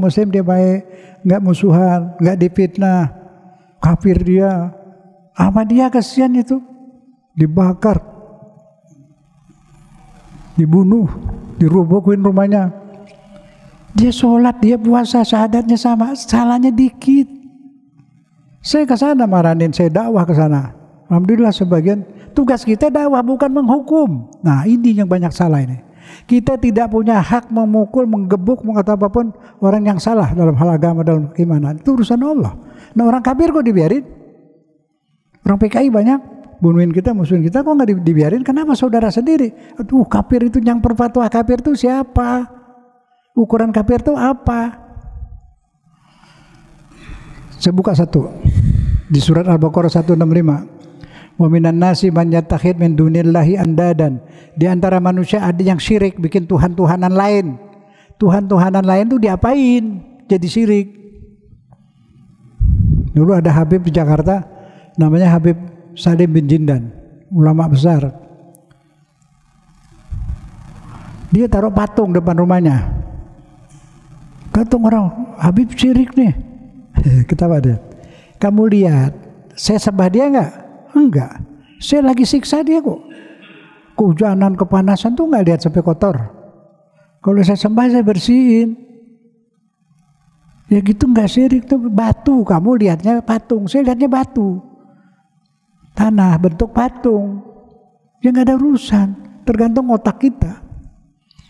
muslim dia baik, nggak musuhan, nggak difitnah, kafir dia, sama dia kasihan itu, dibakar, dibunuh, dirubuhin rumahnya. Dia sholat, dia puasa, syahadatnya sama, salahnya dikit. Saya ke sana maranin, saya dakwah ke sana. Alhamdulillah sebagian tugas kita dakwah bukan menghukum. Nah ini yang banyak salah ini. Kita tidak punya hak memukul, menggebuk, mengatakan apapun orang yang salah dalam hal agama, dalam keimanan. Itu urusan Allah. Nah orang kafir kok dibiarin? Orang PKI banyak bunuhin kita, musuhin kita, kok nggak dibiarin? Kenapa saudara sendiri? Aduh kafir itu, yang berfatwa kafir itu siapa? Ukuran kafir itu apa? Saya buka satu di surat Al-Baqarah 165. Wa minan nasi man yattakhid min dunillahi andadan. Di antara manusia ada yang syirik, bikin tuhan-tuhanan lain. Tuhan-tuhanan lain itu diapain? Jadi syirik. Dulu ada Habib di Jakarta, namanya Habib Salim bin Jindan, ulama besar. Dia taruh patung depan rumahnya. Kata orang, Habib syirik nih. Ketawa dia. Kamu lihat, saya sembah dia enggak? Enggak. Saya lagi siksa dia kok. Kehujanan, kepanasan tuh enggak lihat sampai kotor. Kalau saya sembah, saya bersihin. Ya gitu enggak syirik tuh. Batu, kamu lihatnya patung, saya lihatnya batu. Tanah, bentuk patung. Ya enggak ada urusan. Tergantung otak kita.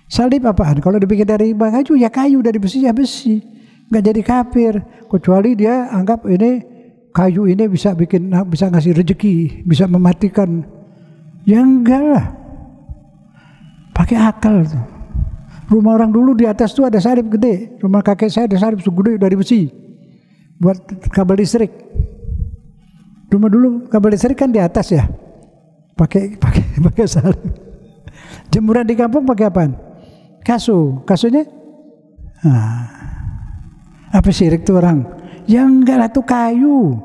Salib apaan? Kalau dibikin dari kayu ya kayu, dari besi ya besi. Nggak jadi kafir, kecuali dia anggap ini kayu ini bisa ngasih rezeki, bisa mematikan. Ya enggak lah. Pakai akal tuh. Rumah orang dulu di atas tuh ada salib gede. Rumah kakek saya ada salib segede dari besi. Buat kabel listrik. Rumah dulu kabel listrik kan di atas ya. Pakai salib. Jemuran di kampung pakai apaan? Kasunya? Nah, apa syirik tuh orang? Ya enggak lah, tuh kayu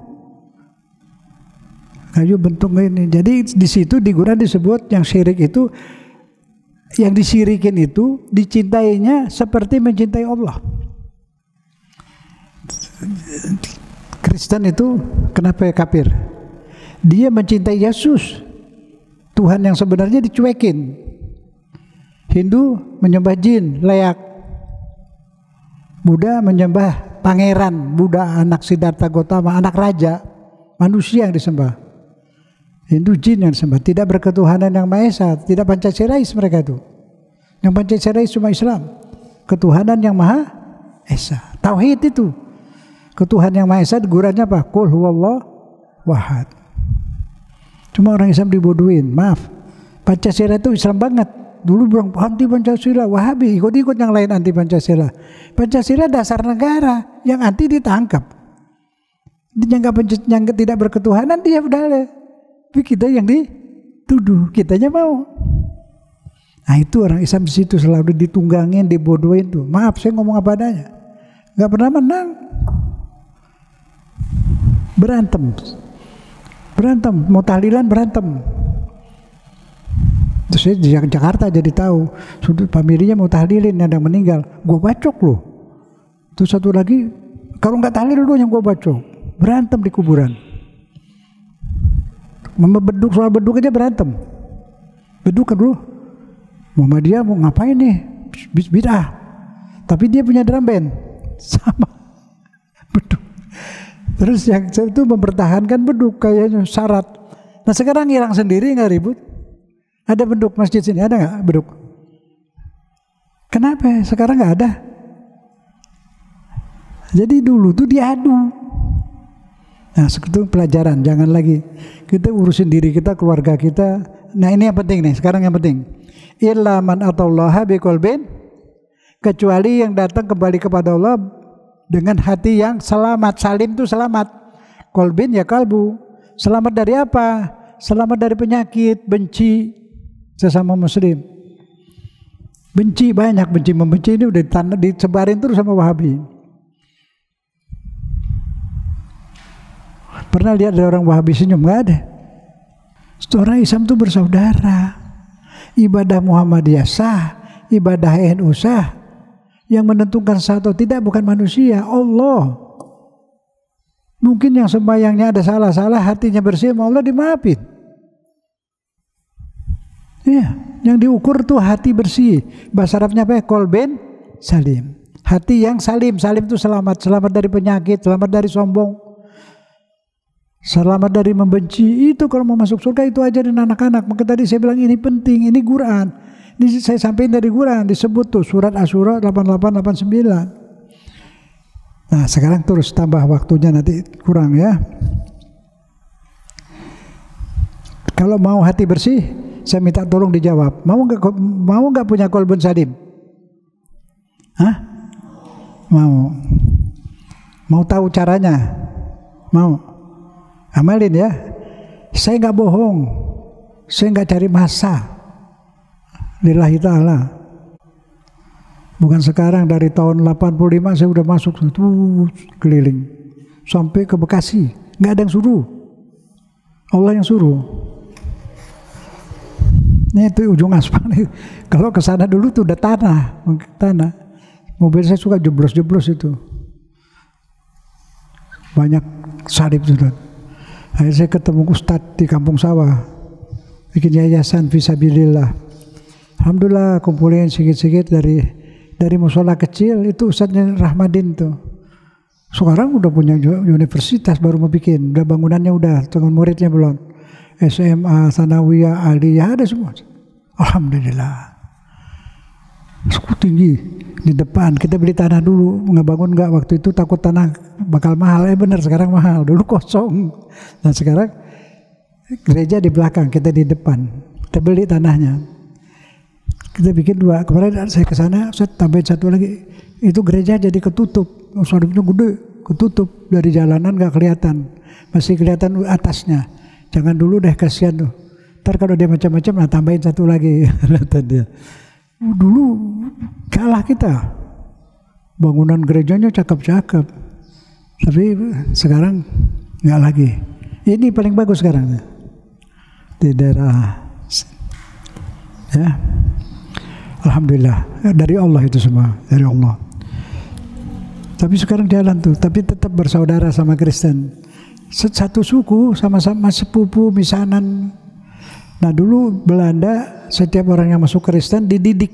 bentuk ini. Jadi di situ di Quran disebut yang syirik itu, yang disyirikin itu dicintainya seperti mencintai Allah. Kristen itu kenapa ya kafir? Dia mencintai Yesus, Tuhan yang sebenarnya dicuekin. Hindu menyembah jin, leak. Buddha menyembah pangeran, Buddha anak Siddhartha Gautama, anak raja, manusia yang disembah. Hindu jin yang disembah, tidak berketuhanan yang Maha Esa, tidak Pancasilais mereka itu. Yang Pancasilais cuma Islam, ketuhanan yang Maha Esa. Tauhid itu. Ketuhanan yang Maha Esa gurannya apa? Qul huwallahu wahad. Cuma orang Islam dibodohin, maaf. Pancasila itu Islam banget. Dulu bilang anti Pancasila, Wahabi ikut-ikut yang lain anti Pancasila. Pancasila dasar negara, yang anti ditangkap. Yang tidak berketuhanan dia udah. Tapi kita yang dituduh, kitanya mau. Nah itu orang Islam di situ selalu ditunggangin, dibodohin tuh. Maaf saya ngomong apa adanya. Gak pernah menang. Berantem, mau tahlilan berantem. Terus saya di Jakarta jadi tahu, sudut familinya mau tahlilin, ada yang meninggal, gue bacok loh. Terus satu lagi, kalau nggak tahlil loh yang gue bacok, berantem di kuburan. Beduk, soal beduk aja berantem. Beduk kan dulu, Muhammadiyah mau ngapain nih? Bid'ah. Tapi dia punya drum band, sama beduk. Terus yang itu mempertahankan beduk kayaknya syarat. Nah sekarang hilang sendiri, nggak ribut. Ada beduk masjid sini, ada nggak beduk? Kenapa? Sekarang nggak ada. Jadi dulu tuh diadu. Nah, itu pelajaran. Jangan lagi kita urusin diri kita, keluarga kita. Nah ini yang penting nih. Sekarang yang penting. Illa man atallaha biqalbin, kecuali yang datang kembali kepada Allah dengan hati yang selamat. Salim itu selamat. Qalbin ya kalbu. Selamat dari apa? Selamat dari penyakit, benci sesama muslim. Benci banyak, benci membenci ini udah disebarin terus sama Wahabi. Pernah lihat ada orang Wahabi senyum? Nggak ada. Orang Islam itu bersaudara. Ibadah Muhammadiyah sah, ibadah NU sah. Yang menentukan sah atau tidak bukan manusia, Allah. Mungkin yang sembahyangnya ada salah-salah, hatinya bersih, Allah dimaafin. Iya, yang diukur tuh hati bersih. Bahasa Arabnya apa? Kolben salim. Hati yang salim. Salim itu selamat. Selamat dari penyakit, selamat dari sombong, selamat dari membenci. Itu kalau mau masuk surga itu ajarin anak-anak. Maka tadi saya bilang ini penting, ini Quran. Ini saya sampaikan dari Quran, disebut tuh surat Asy-Syura 88-89. Nah sekarang terus tambah waktunya nanti kurang ya. Kalau mau hati bersih, saya minta tolong dijawab. Mau nggak punya kolbun salim? Hah? Mau. Mau tahu caranya? Mau. Amalin ya. Saya nggak bohong. Saya nggak cari masa. Lillahi ta'ala. Bukan sekarang, dari tahun 85 saya udah masuk tuh keliling sampai ke Bekasi, nggak ada yang suruh, Allah yang suruh. Ini itu ujung aspal. Kalau ke sana dulu tuh udah tanah. Mobil saya suka jeblos itu, banyak salib sudah. Akhirnya saya ketemu Ustadz di Kampung Sawah, bikin yayasan fisabilillah. Alhamdulillah kumpulin sedikit-sedikit dari musola kecil itu. Ustadznya Rahmadin tuh sekarang udah punya universitas, baru mau bikin, udah bangunannya udah, dengan muridnya belum, SMA, Sanawiyah, Aliyah ada semua. Alhamdulillah. Suku tinggi di depan. Kita beli tanah dulu, ngebangun nggak waktu itu, takut tanah bakal mahal. Benar, sekarang mahal. Dulu kosong. Nah sekarang gereja di belakang, kita di depan. Kita beli tanahnya. Kita bikin 2. Kemarin saya ke sana, saya tambahin 1 lagi. Itu gereja jadi ketutup. Salibnya gede, ketutup. Dari jalanan nggak kelihatan. Masih kelihatan atasnya. Jangan dulu deh, kasihan tuh. Ntar kalau dia macam-macam, nah tambahin 1 lagi. Kelihatan dia. Dulu kalah kita. Bangunan gerejanya cakep-cakep. Tapi sekarang nggak lagi. Ini paling bagus sekarang. Di daerah. Ya. Alhamdulillah, dari Allah itu semua, dari Allah. Tapi sekarang jalan tuh, tapi tetap bersaudara sama Kristen. Satu suku, sama-sama sepupu, misanan. Nah dulu Belanda, setiap orang yang masuk Kristen dididik.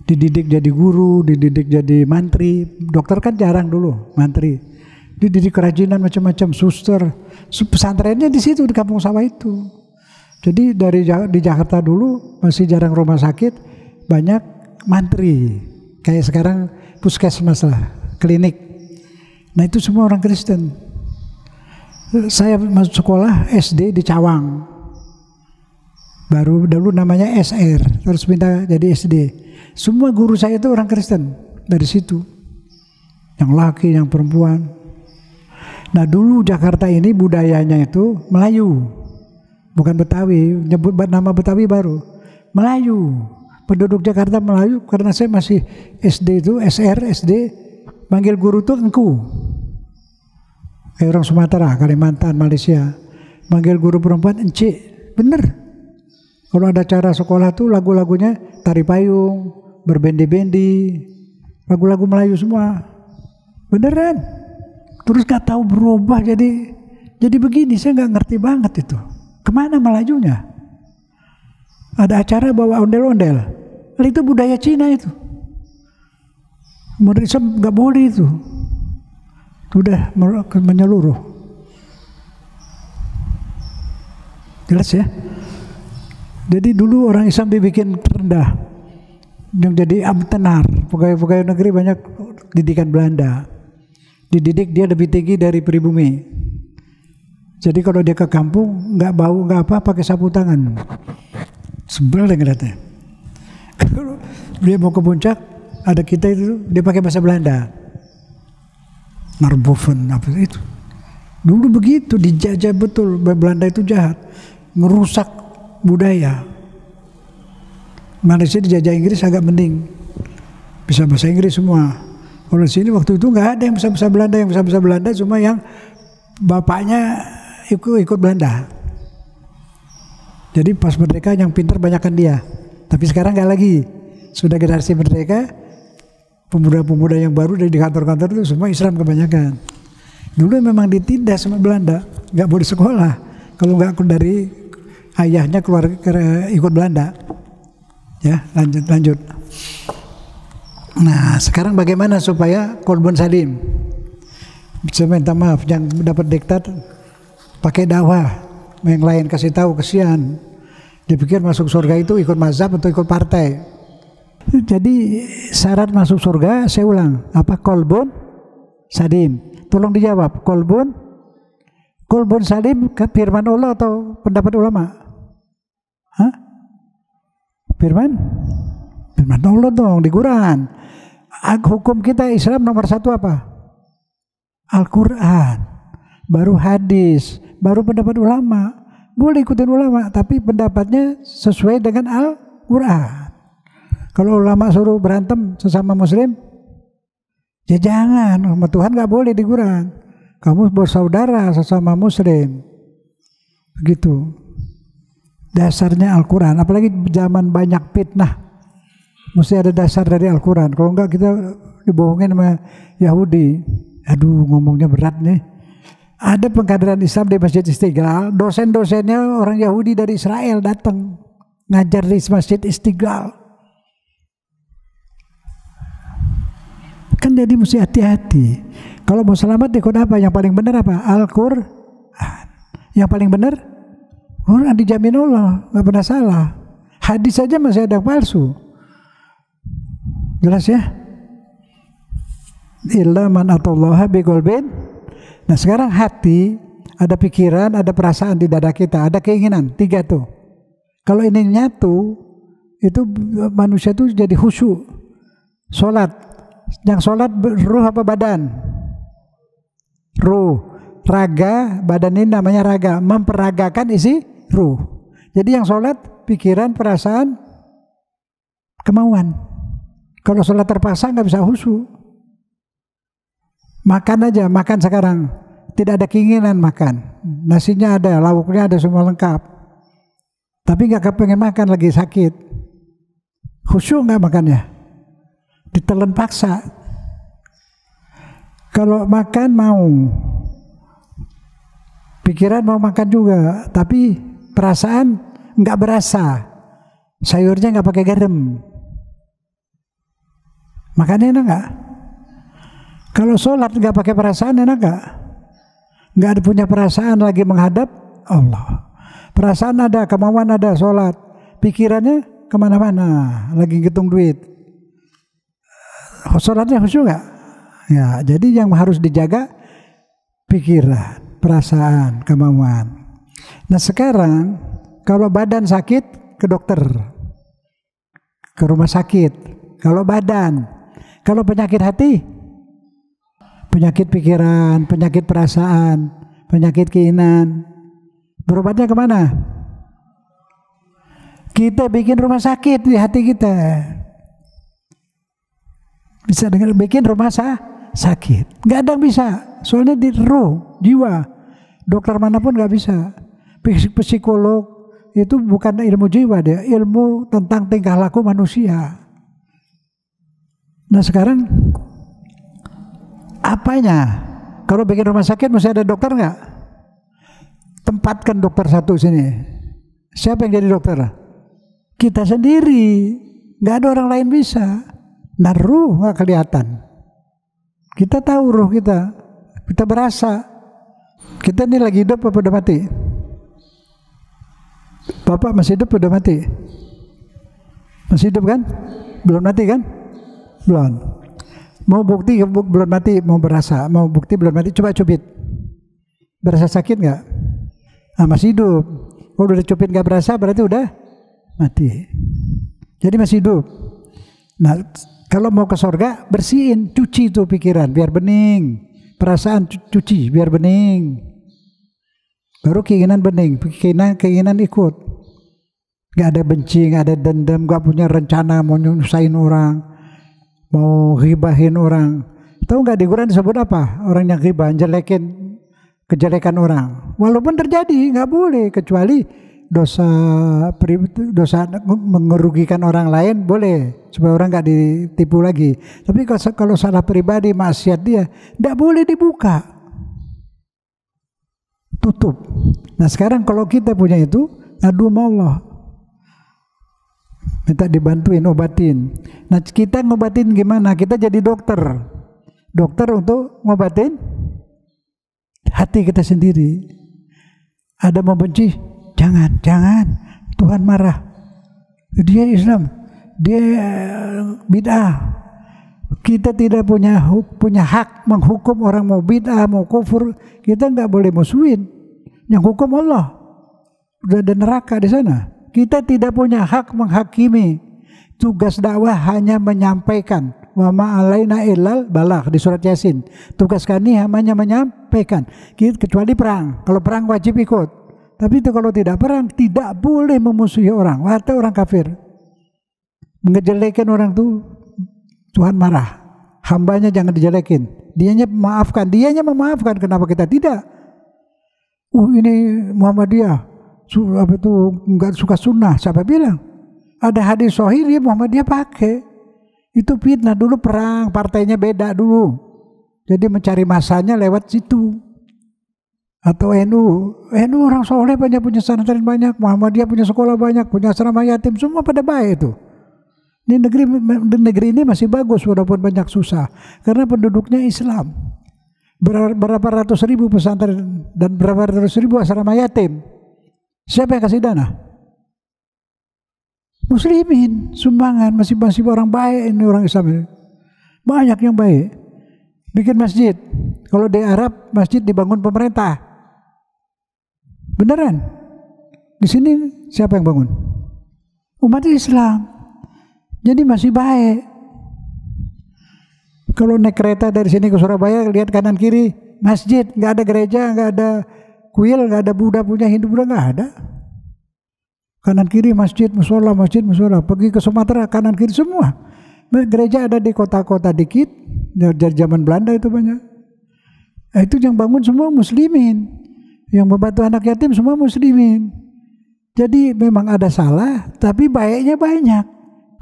Dididik jadi guru, dididik jadi mantri. Dokter kan jarang dulu, mantri. Dididik kerajinan macam-macam, suster. Pesantrennya di situ, di Kampung Sawah itu. Jadi di Jakarta dulu masih jarang rumah sakit, banyak mantri. Kayak sekarang puskesmas lah, klinik. Nah itu semua orang Kristen. Saya masuk sekolah SD di Cawang. Baru dulu namanya SR, terus pindah jadi SD. Semua guru saya itu orang Kristen dari situ. Yang laki, yang perempuan. Nah dulu Jakarta ini budayanya itu Melayu. Bukan Betawi, nyebut nama Betawi baru. Melayu. Penduduk Jakarta Melayu, karena saya masih SD itu, SR, SD, manggil guru itu engku. Kayak orang Sumatera, Kalimantan, Malaysia. Manggil guru perempuan encik. Bener. Kalau ada acara sekolah tuh lagu-lagunya tari payung, berbendi-bendi, lagu-lagu Melayu semua. Beneran. Terus gak tahu berubah jadi begini, saya gak ngerti banget itu. Kemana Melajunya? Ada acara bawa ondel-ondel. Itu budaya Cina itu. Menurut Islam nggak boleh itu. Sudah menyeluruh. Jelas ya? Jadi dulu orang Islam dibikin rendah. Yang jadi amtenar. Pegawai-pegawai negeri banyak didikan Belanda. Dididik dia lebih tinggi dari pribumi. Jadi kalau dia ke kampung nggak bau nggak apa pakai sapu tangan, sebel deh ngeliatnya. Kalau dia mau ke puncak ada kita itu dia pakai bahasa Belanda, Narboven apa itu. Dulu begitu dijajah betul, Belanda itu jahat, merusak budaya. Malaysia dijajah Inggris agak mending, bisa bahasa Inggris semua. Kalau di sini waktu itu nggak ada yang bisa bahasa Belanda, yang bisa bahasa Belanda cuma yang bapaknya ikut Belanda. Jadi pas merdeka yang pintar banyakkan dia. Tapi sekarang nggak lagi. Sudah generasi merdeka, pemuda-pemuda yang baru dari kantor-kantor itu semua Islam kebanyakan. Dulu memang ditindas sama Belanda, nggak boleh sekolah. Kalau nggak dari ayahnya keluar ikut Belanda. Ya, lanjut. Nah, sekarang bagaimana supaya kolbun salim? Saya minta maaf yang dapat diktat pakai dakwah, yang lain kasih tahu kesian. Dipikir masuk surga itu ikut mazhab atau ikut partai. Jadi syarat masuk surga, saya ulang, apa? Kolbun salim. Tolong dijawab, kolbun salim ke firman Allah atau pendapat ulama? Hah? Firman Allah dong di Quran. Hukum kita Islam nomor 1 apa? Al-Quran, baru hadis, baru pendapat ulama. Boleh ikutin ulama, tapi pendapatnya sesuai dengan Al-Quran. Kalau ulama suruh berantem sesama muslim, ya jangan, sama Tuhan gak boleh di Quran. Kamu bersaudara sesama muslim. Begitu. Dasarnya Al-Quran, apalagi zaman banyak fitnah. Mesti ada dasar dari Al-Quran. Kalau enggak kita dibohongin sama Yahudi. Aduh, ngomongnya berat nih. Ada pengkaderan Islam di Masjid Istiqlal, dosen-dosennya orang Yahudi dari Israel datang ngajar di Masjid Istiqlal. Kan jadi mesti hati-hati. Kalau mau selamat ikut apa? Yang paling benar apa? Al-Quran. Yang paling benar? Quran dijamin Allah, nggak pernah salah. Hadis saja masih ada palsu. Jelas ya? Illa man atallaha biqalbin. Nah sekarang hati, ada pikiran, ada perasaan di dada kita, ada keinginan, 3 tuh. Kalau ini nyatu, itu manusia tuh jadi khusyuk. Sholat, yang sholat ruh apa badan? Ruh. Raga, badan ini namanya raga, memperagakan isi ruh. Jadi yang sholat, pikiran, perasaan, kemauan. Kalau sholat terpaksa nggak bisa khusyuk. Makan aja, makan sekarang. Tidak ada keinginan makan. Nasinya ada, lauknya ada, semua lengkap. Tapi nggak kepengen makan, lagi sakit. Khusyuk nggak makannya? Ditelan paksa. Kalau makan mau, pikiran mau makan juga, tapi perasaan nggak berasa. Sayurnya nggak pakai garam. Makannya enak nggak? Kalau sholat nggak pakai perasaan enak nggak? Nggak ada punya perasaan lagi menghadap Allah. Perasaan ada, kemauan ada, sholat. Pikirannya kemana-mana, lagi ngitung duit. Sholatnya khusyuk nggak? Ya, jadi yang harus dijaga pikiran, perasaan, kemauan. Nah sekarang kalau badan sakit ke dokter, ke rumah sakit. Kalau badan, kalau penyakit hati, penyakit pikiran, penyakit perasaan, penyakit keinginan, berobatnya kemana? Kita bikin rumah sakit di hati kita. Bisa dengan bikin rumah sakit. Nggak ada yang bisa. Soalnya di roh, jiwa. Dokter manapun nggak bisa. Psikolog itu bukan ilmu jiwa, dia ilmu tentang tingkah laku manusia. Nah sekarang apanya? Kalau bikin rumah sakit mesti ada dokter nggak? Tempatkan dokter satu sini. Siapa yang jadi dokter? Kita sendiri. Nggak ada orang lain bisa. Nah ruh nggak kelihatan. Kita tahu ruh kita. Kita berasa. Kita ini lagi hidup apa udah mati? Bapak masih hidup udah mati? Masih hidup kan? Belum mati kan? Belum. Mau bukti belum mati, mau berasa. Mau bukti belum mati, coba cubit. Berasa sakit nggak? Nah, masih hidup. Kalau udah cubit nggak berasa berarti udah mati. Jadi masih hidup. Nah kalau mau ke surga bersihin, cuci tuh pikiran biar bening. Perasaan cuci biar bening. Baru keinginan bening, keinginan ikut. Gak ada benci, gak ada dendam, gak punya rencana mau nyusahin orang, mau ghibahin orang. Tahu gak di Quran disebut apa? Orang yang ghibah, jelekin kejelekan orang. Walaupun terjadi, gak boleh, kecuali dosa mengerugikan orang lain boleh, supaya orang gak ditipu lagi. Tapi kalau salah pribadi, maksiat dia, gak boleh dibuka. Tutup. Nah sekarang kalau kita punya itu, adu sama Allah, minta dibantuin, obatin. Nah kita ngobatin gimana? Kita jadi dokter untuk ngobatin hati kita sendiri. Ada mau benci, jangan, Tuhan marah, dia Islam, dia bid'ah. Kita tidak punya hak menghukum orang mau bid'ah, mau kufur. Kita nggak boleh musuhin. Yang hukum Allah. Udah ada neraka di sana. Kita tidak punya hak menghakimi. Tugas dakwah hanya menyampaikan. Wa ma alaina illal balagh di surat Yasin. Tugas kami hanya menyampaikan. Kecuali perang. Kalau perang wajib ikut. Tapi itu kalau tidak perang, tidak boleh memusuhi orang. Atau orang kafir. Ngejelekin orang tuh Tuhan marah. Hambanya jangan dijelekin. Dianya memaafkan. Kenapa kita tidak? Ini Muhammadiyah. Apa itu enggak suka sunnah. Siapa bilang? Ada hadis sahih Muhammadiyah pakai. Itu fitnah. Dulu perang, partainya beda dulu. Jadi mencari masanya lewat situ. Atau NU orang soleh banyak, punya pesantren banyak, Muhammadiyah punya sekolah banyak, punya asrama yatim, semua pada baik itu. Di negeri ini masih bagus walaupun banyak susah karena penduduknya Islam. Berapa ratus ribu pesantren dan berapa ratus ribu asrama yatim. Siapa yang kasih dana? Muslimin, sumbangan, masih orang baik ini, orang Islam ini. Banyak yang baik. Bikin masjid. Kalau di Arab masjid dibangun pemerintah. Beneran? Di sini siapa yang bangun? Umat Islam. Jadi masih baik. Kalau naik kereta dari sini ke Surabaya, lihat kanan kiri masjid, nggak ada gereja, nggak ada kuil, nggak ada Buddha punya, Hindu Buddha nggak ada. Kanan kiri masjid, musola. Pergi ke Sumatera, kanan kiri semua. Gereja ada di kota-kota dikit, dari zaman Belanda itu banyak. Nah, itu yang bangun semua muslimin. Yang membantu anak yatim semua muslimin. Jadi memang ada salah, tapi baiknya banyak.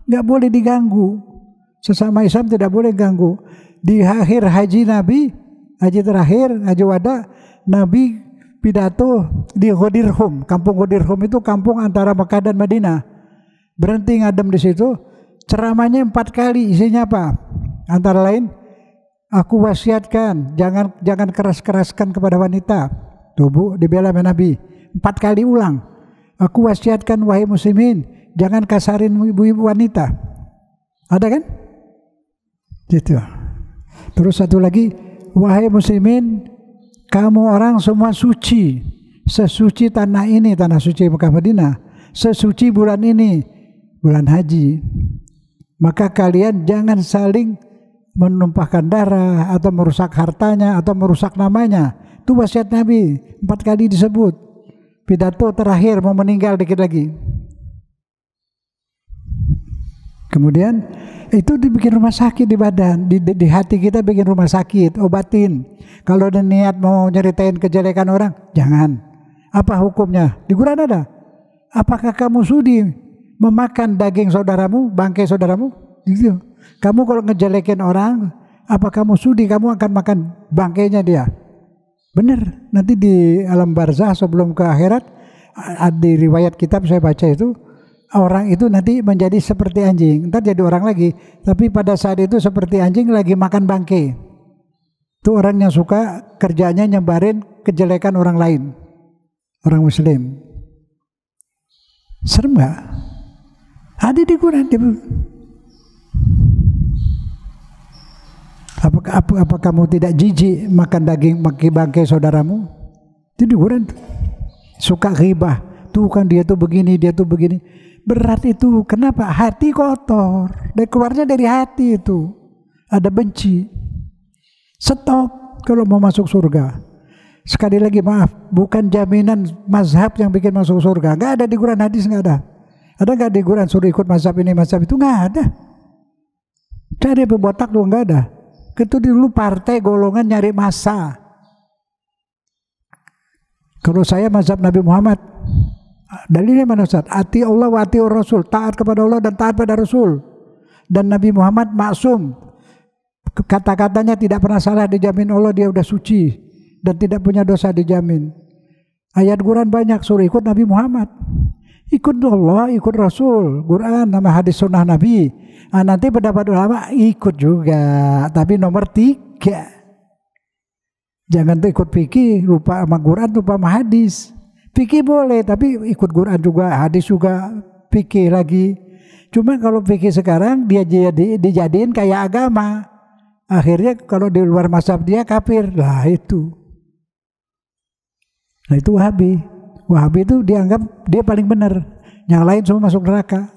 Nggak boleh diganggu. Sesama Islam tidak boleh ganggu. Di akhir haji Nabi, haji terakhir, haji wada, Nabi pidato di Ghadir-Hum. Kampung Ghadir-Hum itu kampung antara Mekah dan Madinah. Berhenti ngadem di situ. Ceramahnya 4 kali. Isinya apa? Antara lain, aku wasiatkan jangan keras-keraskan kepada wanita. Tuh Bu, dibela sama Nabi. 4 kali ulang. Aku wasiatkan wahai muslimin, jangan kasarin ibu-ibu wanita. Ada kan? Gitu. Terus satu lagi, wahai muslimin, kamu orang semua suci. Sesuci tanah ini, tanah suci Mekah Madinah. Sesuci bulan ini, bulan haji. Maka kalian jangan saling menumpahkan darah atau merusak hartanya atau merusak namanya. Itu wasiat Nabi 4 kali disebut. Pidato terakhir mau meninggal dikit lagi. Kemudian itu dibikin rumah sakit di badan, di hati kita bikin rumah sakit, obatin. Kalau ada niat mau nyeritain kejelekan orang, jangan. Apa hukumnya? Di Quran ada. Apakah kamu sudi memakan daging saudaramu, bangkai saudaramu? Gitu. Kamu kalau ngejelekin orang, apa kamu sudi kamu akan makan bangkainya dia? Benar, nanti di alam barzah sebelum ke akhirat, di riwayat kitab saya baca itu, orang itu nanti menjadi seperti anjing, ntar jadi orang lagi, tapi pada saat itu seperti anjing lagi makan bangkai. Itu orang yang suka kerjanya nyebarin kejelekan orang lain, orang muslim. Serem gak? Ada di Quran. Apa kamu tidak jijik makan daging bangkai saudaramu? Itu di Quran. Suka ghibah, tuh kan dia tuh begini, dia tuh begini. Berat itu. Kenapa? Hati kotor. Dan keluarnya dari hati itu. Ada benci. Stop kalau mau masuk surga. Sekali lagi maaf, bukan jaminan mazhab yang bikin masuk surga. Gak ada di Quran, hadis gak ada. Ada gak di Quran suruh ikut mazhab ini, mazhab itu? Gak ada. Cari pebotak doang, gak ada. Itu dulu partai golongan nyari massa. Kalau saya mazhab Nabi Muhammad, dalilnya mana Ustaz? Ati Allah wa ati Rasul, taat kepada Allah dan taat pada Rasul. Dan Nabi Muhammad maksum, kata-katanya tidak pernah salah, dijamin Allah dia udah suci dan tidak punya dosa, dijamin. Ayat Quran banyak, suruh ikut Nabi Muhammad. Ikut Allah, ikut Rasul, Quran, nama hadis sunnah Nabi. Nah, nanti pendapat ulama ikut juga, tapi nomor 3. Jangan tuh ikut fikih, lupa sama Quran, lupa sama hadis. Fikih boleh, tapi ikut Quran juga, hadis juga, fikih lagi. Cuma kalau fikih sekarang dia dijadiin kayak agama. Akhirnya kalau di luar mazhab dia kafir. Lah itu. Nah itu Wahabi. Wahabi itu dianggap dia paling benar. Yang lain semua masuk neraka.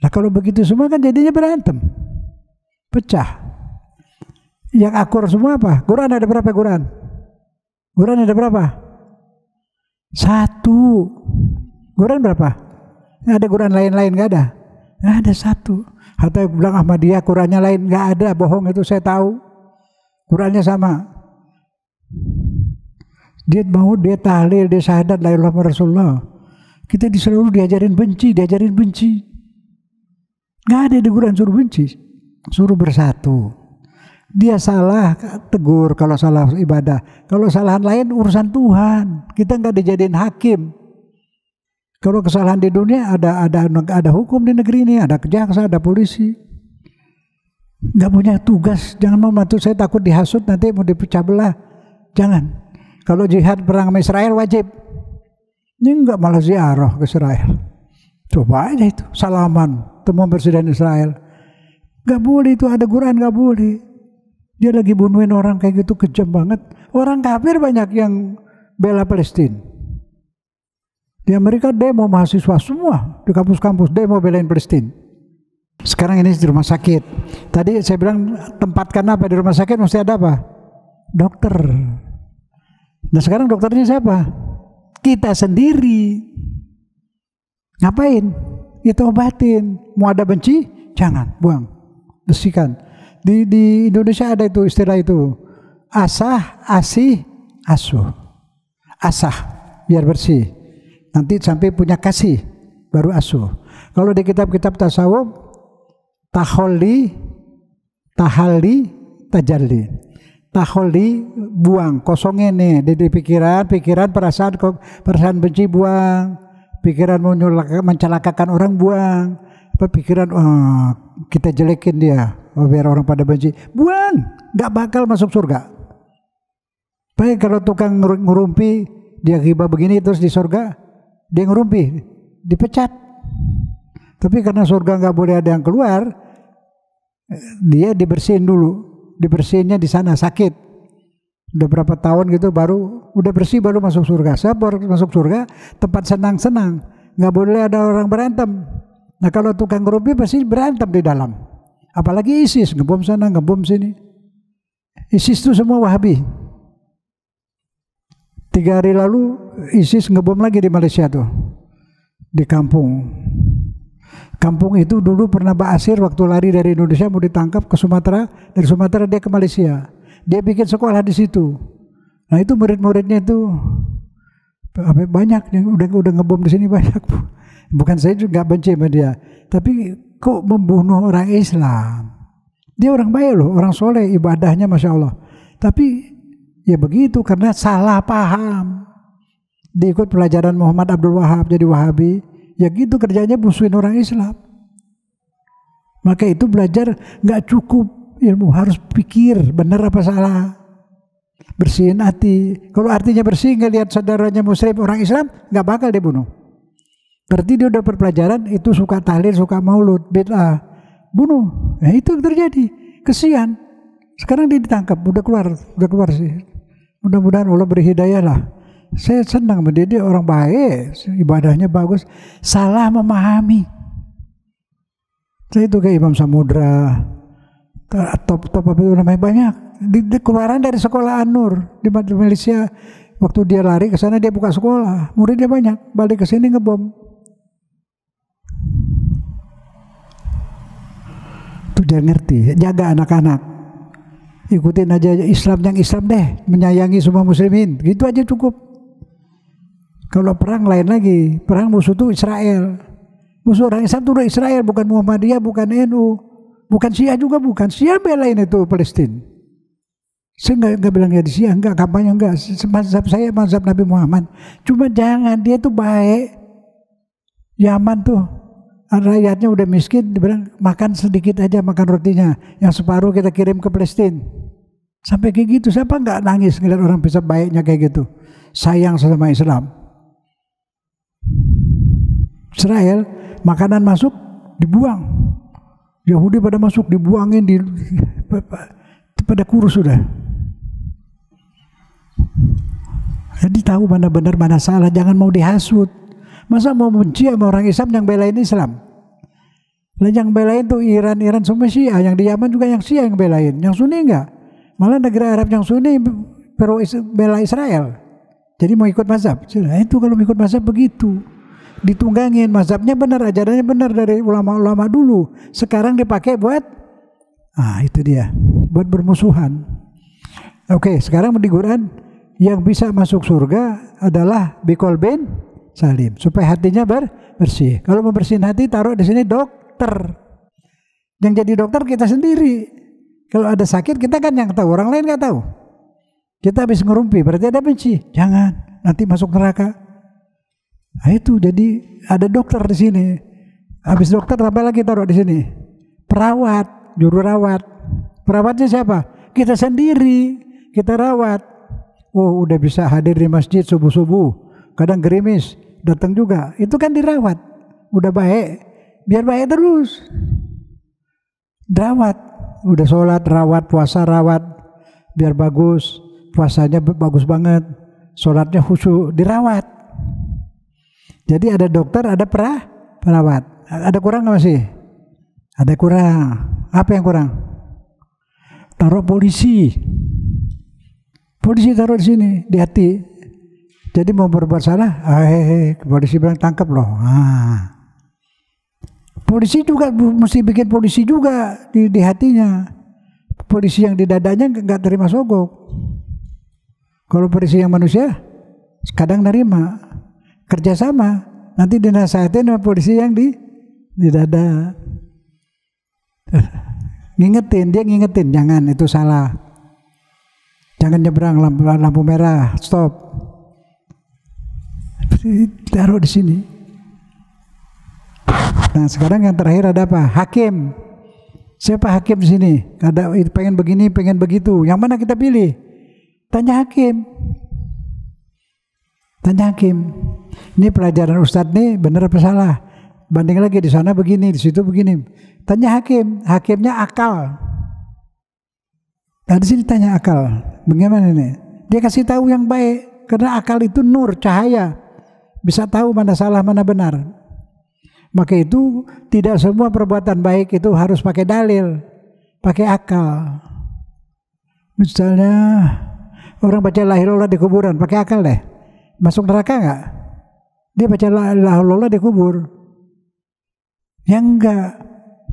Nah kalau begitu semua kan jadinya berantem. Pecah. Yang akur semua apa? Quran ada berapa Quran? Quran ada berapa? 1. Quran berapa? Ada Quran lain-lain gak ada? Nggak ada 1. Hatta bilang Ahmadiyah Qurannya lain, nggak ada, bohong itu saya tahu. Qurannya sama. Dia tahlil, dia syahadat la ilaha illallah Rasulullah. Kita selalu diajarin benci. Nggak ada di Quran suruh benci, suruh bersatu. Dia salah, tegur kalau salah ibadah. Kalau kesalahan lain urusan Tuhan. Kita nggak dijadiin hakim. Kalau kesalahan di dunia ada hukum di negeri ini, ada kejaksaan, ada polisi. Nggak punya tugas. Jangan mau bantu, saya takut dihasut nanti mau dipecah belah. Jangan. Kalau jihad perang sama Israel wajib. Ini enggak, malah ziarah ke Israel. Coba aja itu, salaman, temu Presiden Israel. Nggak boleh itu, ada Quran nggak boleh. Dia lagi bunuhin orang kayak gitu, kejam banget. Orang kafir banyak yang bela Palestina. Di Amerika demo mahasiswa semua, di kampus-kampus demo belain Palestina. Sekarang ini di rumah sakit. Tadi saya bilang tempatkan apa di rumah sakit, mesti ada apa? Dokter. Nah sekarang dokternya siapa? Kita sendiri. Ngapain? Itu obatin. Mau ada benci? Jangan, buang. Bersihkan. Di Indonesia ada itu istilah itu. Asah, asih, asuh. Asah, biar bersih. Nanti sampai punya kasih, baru asuh. Kalau di kitab-kitab tasawuf, tahalli, tajalli. Tahalli buang, kosongnya nih di pikiran, perasaan benci buang, pikiran mencelakakan orang buang, pikiran kita jelekin dia, biar orang pada benci, buang, nggak bakal masuk surga. Baik kalau tukang ngurumpi dia ghibah begini terus di surga dia ngurumpi, dipecat. Tapi karena surga nggak boleh ada yang keluar, dia dibersihin dulu. Dibersihinnya di sana sakit. Udah berapa tahun gitu baru udah bersih baru masuk surga. Sabar masuk surga tempat senang-senang. Nggak boleh ada orang berantem. Nah kalau tukang ngerumpi pasti berantem di dalam. Apalagi ISIS ngebom sana ngebom sini. ISIS itu semua Wahabi. 3 hari lalu ISIS ngebom lagi di Malaysia tuh. Di kampung. Kampung itu dulu pernah Ba'asir waktu lari dari Indonesia mau ditangkap ke Sumatera, dari Sumatera dia ke Malaysia. Dia bikin sekolah di situ. Nah itu murid-muridnya itu banyak yang udah ngebom di sini banyak. Bukan saya juga benci sama dia, tapi kok membunuh orang Islam? Dia orang baik loh, orang soleh, ibadahnya Masya Allah. Tapi ya begitu karena salah paham. Diikut pelajaran Muhammad Abdul Wahab jadi Wahabi. Ya gitu kerjanya musuhin orang Islam. Maka itu belajar nggak cukup ilmu, harus pikir benar apa salah. Bersihin hati. Kalau artinya bersih nggak lihat saudaranya Muslim orang Islam nggak bakal dia bunuh. Berarti dia udah berpelajaran itu suka tahlil, suka maulud, bid'ah, bunuh. Nah itu yang terjadi. Kesian. Sekarang dia ditangkap, udah keluar sih. Mudah-mudahan Allah beri hidayah lah. Saya senang mendidik orang baik, ibadahnya bagus, salah memahami. Saya itu kayak Imam Samudra, top apa itu namanya banyak. Keluaran dari sekolah An-Nur di Malaysia, waktu dia lari ke sana dia buka sekolah, muridnya banyak, balik ke sini ngebom. Itu dia ngerti, jaga anak-anak, ikutin aja Islam yang Islam deh, menyayangi semua muslimin, gitu aja cukup. Kalau perang lain lagi, perang musuh itu Israel. Musuh orang Islam itu Israel, bukan Muhammadiyah, bukan NU, bukan Syiah juga bukan. Syiah belain itu Palestina. Saya nggak bilang jadi Syiah, enggak, kampanye enggak. Mazhab saya mazhab Nabi Muhammad. Cuma jangan, dia tuh baik. Yaman tuh rakyatnya udah miskin, dibilang makan sedikit aja, makan rotinya, yang separuh kita kirim ke Palestina. Sampai kayak gitu, siapa nggak nangis ngeliat orang bisa baiknya kayak gitu, sayang sama Islam. Israel makanan masuk dibuang, Yahudi pada masuk dibuangin, pada kurus sudah. Jadi tahu mana benar mana salah, jangan mau dihasut. Masa mau benci sama orang Islam yang belain Islam? Lah yang belain tuh Iran semua Syiah, yang di Yaman juga yang Syiah yang belain, yang Sunni enggak. Malah negara Arab yang Sunni bela Israel. Jadi mau ikut mazhab. Nah, itu kalau ikut mazhab begitu. Ditunggangin, mazhabnya benar, ajarannya benar dari ulama-ulama dulu. Sekarang dipakai buat itu dia, buat bermusuhan. Oke, sekarang di Quran yang bisa masuk surga adalah biqol bin salim, supaya hatinya bersih. Kalau mau bersihin hati, taruh di sini dokter. Yang jadi dokter kita sendiri. Kalau ada sakit kita kan yang tahu, orang lain nggak tahu. Kita habis ngerumpi, berarti ada benci. Jangan, nanti masuk neraka. Nah itu, jadi ada dokter di sini. Habis dokter apa lagi taruh di sini? Perawat, juru rawat. Perawatnya siapa? Kita sendiri, kita rawat. Oh, udah bisa hadir di masjid subuh-subuh. Kadang gerimis, datang juga. Itu kan dirawat. Udah baik, biar baik terus. Dirawat. Udah sholat, rawat, puasa, rawat. Biar bagus. Puasanya bagus banget. Sholatnya khusyuk, dirawat. Jadi ada dokter, ada perawat. Ada kurang nggak masih? Ada kurang. Apa yang kurang? Taruh polisi. Polisi taruh di sini, di hati. Jadi mau berbuat salah, polisi bilang tangkap loh. Polisi juga mesti bikin polisi juga di hatinya. Polisi yang di dadanya nggak terima sogok. Kalau polisi yang manusia, kadang nerima. Kerjasama, nanti dinasihatin sama polisi yang di dada. Ngingetin, dia ngingetin, jangan, itu salah. Jangan nyebrang lampu merah, stop. Taruh di sini. Nah, sekarang yang terakhir ada apa? Hakim. Siapa hakim di sini? Ada pengen begini, pengen begitu. Yang mana kita pilih? Tanya hakim. Tanya hakim. Ini pelajaran Ustadz nih benar apa salah? Banding lagi di sana begini, di situ begini. Tanya hakim. Hakimnya akal. Nah, di sini tanya akal. Bagaimana ini? Dia kasih tahu yang baik. Karena akal itu nur, cahaya. Bisa tahu mana salah, mana benar. Maka itu tidak semua perbuatan baik itu harus pakai dalil. Pakai akal. Misalnya orang baca la ilaha illallah di kuburan, pakai akal deh. Masuk neraka enggak? Dia baca la ilaha illallah di kubur. Ya enggak.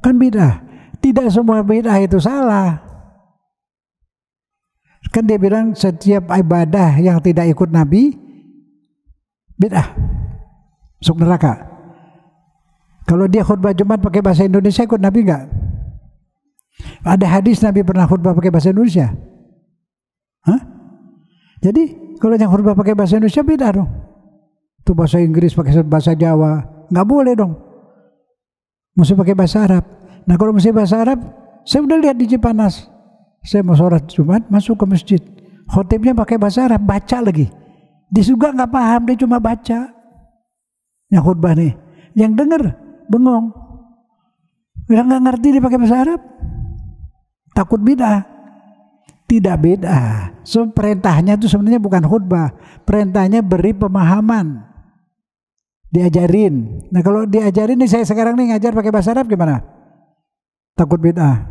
Kan bid'ah. Tidak semua bid'ah itu salah. Kan dia bilang setiap ibadah yang tidak ikut Nabi bid'ah, masuk neraka. Kalau dia khutbah Jumat pakai bahasa Indonesia, ikut Nabi enggak? Ada hadis Nabi pernah khutbah pakai bahasa Indonesia? Jadi kalau yang khutbah pakai bahasa Indonesia bid'ah dong. Itu bahasa Inggris pakai bahasa Jawa, nggak boleh dong. Mesti pakai bahasa Arab. Nah kalau mesti bahasa Arab, saya udah lihat di Cipanas. Saya mau sholat Jumat, masuk ke masjid. Khotibnya pakai bahasa Arab, baca lagi. Dia juga nggak paham, dia cuma baca. Yang khutbah nih, yang dengar bengong. Yang nggak ngerti dia pakai bahasa Arab, takut bid'ah. Tidak bid'ah. So, perintahnya itu sebenarnya bukan khutbah. Perintahnya beri pemahaman. Diajarin. Nah kalau diajarin nih, saya sekarang nih ngajar pakai bahasa Arab gimana? Takut bid'ah.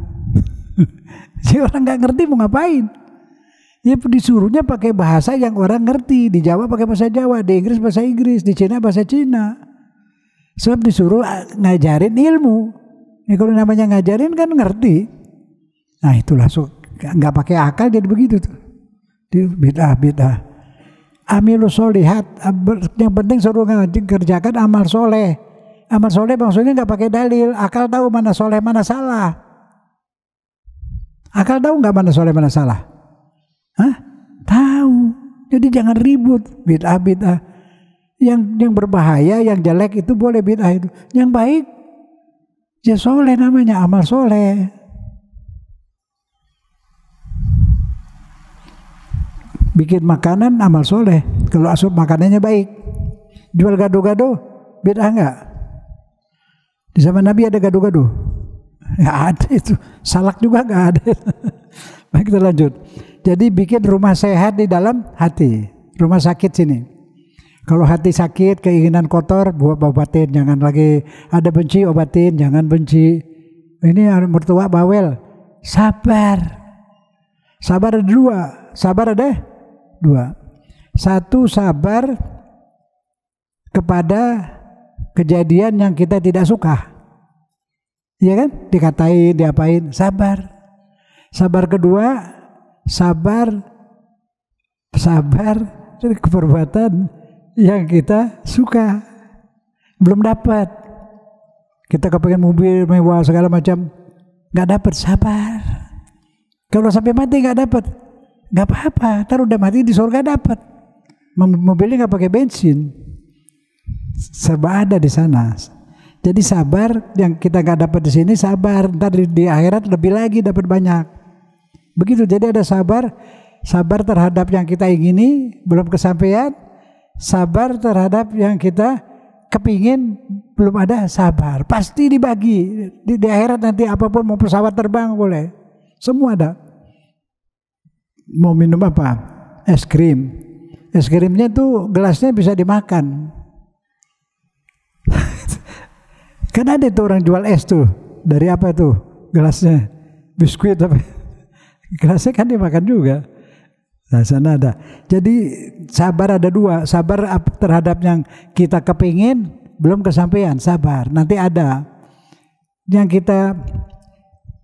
Jadi orang nggak ngerti mau ngapain? Ya disuruhnya pakai bahasa yang orang ngerti. Di Jawa pakai bahasa Jawa, di Inggris bahasa Inggris, di Cina bahasa Cina. Sebab disuruh ngajarin ilmu. Ya kalau namanya ngajarin kan ngerti. Nah itulah nggak pakai akal jadi begitu tuh. Bid'ah. Amilus solihat. Yang penting suruh kerjakan amal soleh. Amal soleh maksudnya nggak pakai dalil. Akal tahu mana soleh mana salah. Akal tahu nggak mana soleh mana salah? Jadi jangan ribut bid'ah. Yang berbahaya, yang jelek itu boleh bid'ah itu. Yang baik ya soleh namanya, amal soleh. Bikin makanan amal soleh. Kalau asup makanannya baik. Jual gado-gado bid'ah enggak? Di zaman Nabi ada gado-gado? Enggak ada itu. Salak juga enggak ada. Baik, kita lanjut. Jadi bikin rumah sehat di dalam hati. Rumah sakit sini. Kalau hati sakit, keinginan kotor, buat obatin. Jangan lagi ada benci, obatin. Jangan benci. Ini mertua bawel. Sabar. Sabar ada dua. Sabar ada dua. Satu, sabar kepada kejadian yang kita tidak suka. Iya kan? Dikatain, diapain. Sabar. Sabar kedua, sabar dari perbuatan yang kita suka. Belum dapat. Kita kepengen mobil mewah segala macam, nggak dapat, sabar. Kalau sampai mati nggak dapat, nggak apa-apa. Ntar udah mati di surga dapat. Mobilnya nggak pakai bensin, serba ada di sana. Jadi sabar yang kita nggak dapat di sini, sabar. Ntar di akhirat lebih lagi dapat banyak. Begitu. Jadi ada sabar terhadap yang kita ingini belum kesampaian, sabar terhadap yang kita kepingin belum ada, sabar. Pasti dibagi di akhirat nanti. Apapun, mau pesawat terbang boleh, semua ada. Mau minum apa? Es krim. Es krimnya tuh gelasnya bisa dimakan. Kan ada tuh orang jual es tuh. Dari apa tuh gelasnya? Biskuit apa? Gelasnya kan dimakan juga. Nah, sana ada. Jadi sabar ada dua. Sabar terhadap yang kita kepingin belum kesampaian, sabar. Nanti ada yang kita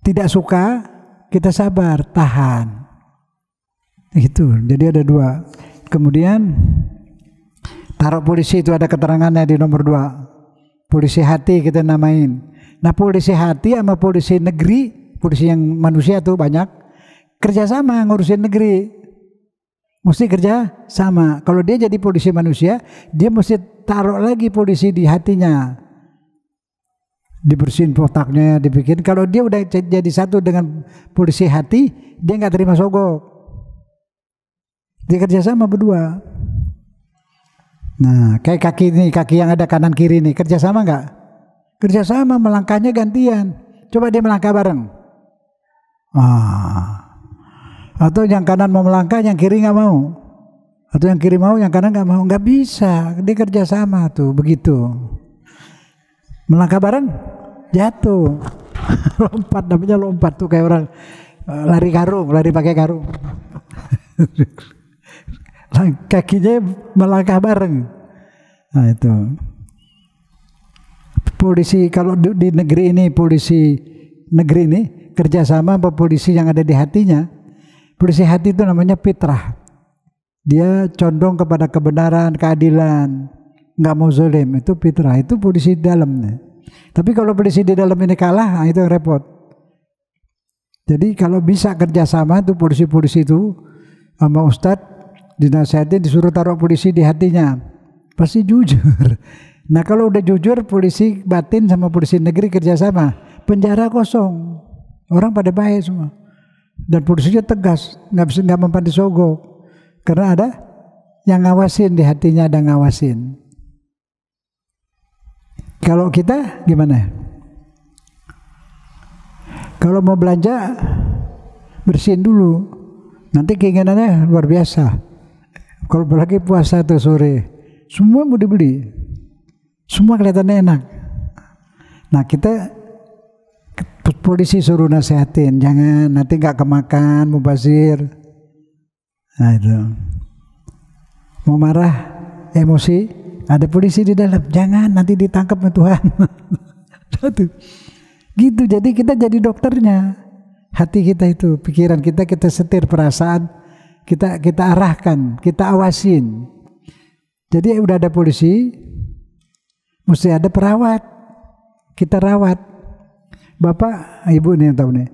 tidak suka, kita sabar, tahan. Itu. Jadi ada dua. Kemudian taruh polisi itu ada keterangannya di nomor 2. Polisi hati kita namain. Nah, polisi hati sama polisi negeri, polisi yang manusia tuh banyak, kerjasama ngurusin negeri. Mesti kerja sama. Kalau dia jadi polisi manusia, dia mesti taruh lagi polisi di hatinya. Dibersihin otaknya, dibikin. Kalau dia udah jadi satu dengan polisi hati, dia nggak terima sogok. Dia kerja sama berdua. Nah, kayak kaki ini, kaki yang ada kanan kiri nih, kerja sama nggak? Kerja sama, melangkahnya gantian. Coba dia melangkah bareng. Atau yang kanan mau melangkah, yang kiri nggak mau. Atau yang kiri mau, yang kanan nggak mau. Nggak bisa, dia kerja sama tuh, begitu. Melangkah bareng, jatuh. Lompat, namanya lompat tuh kayak orang lari karung, lari pakai karung. Kakinya melangkah bareng. Nah itu. Polisi kalau di negeri ini, polisi negeri ini kerjasama sama polisi yang ada di hatinya. Polisi hati itu namanya fitrah. Dia condong kepada kebenaran, keadilan, nggak mau zalim. Itu fitrah, itu polisi di dalamnya. Tapi kalau polisi di dalam ini kalah, nah itu yang repot. Jadi kalau bisa kerjasama tuh polisi-polisi itu sama ustadz, dinasihatin, disuruh taruh polisi di hatinya, pasti jujur. Nah kalau udah jujur, polisi batin sama polisi negeri kerjasama, penjara kosong, orang pada baik semua, dan polisinya tegas, nggak mempan disogok, karena ada yang ngawasin di hatinya, ada ngawasin. Kalau kita gimana? Kalau mau belanja, bersihin dulu, nanti keinginannya luar biasa. Kalau lagi puasa tuh sore, semua mau dibeli, semua kelihatannya enak. Nah kita polisi suruh nasihatin, jangan nanti nggak kemakan, mubazir. Nah itu, mau marah, emosi, ada polisi di dalam, jangan nanti ditangkap sama Tuhan. Gitu, jadi kita jadi dokternya, hati kita itu, pikiran kita setir, perasaan kita arahkan, kita awasin. Jadi udah ada polisi, mesti ada perawat, kita rawat. Bapak, ibu nih yang tahu nih,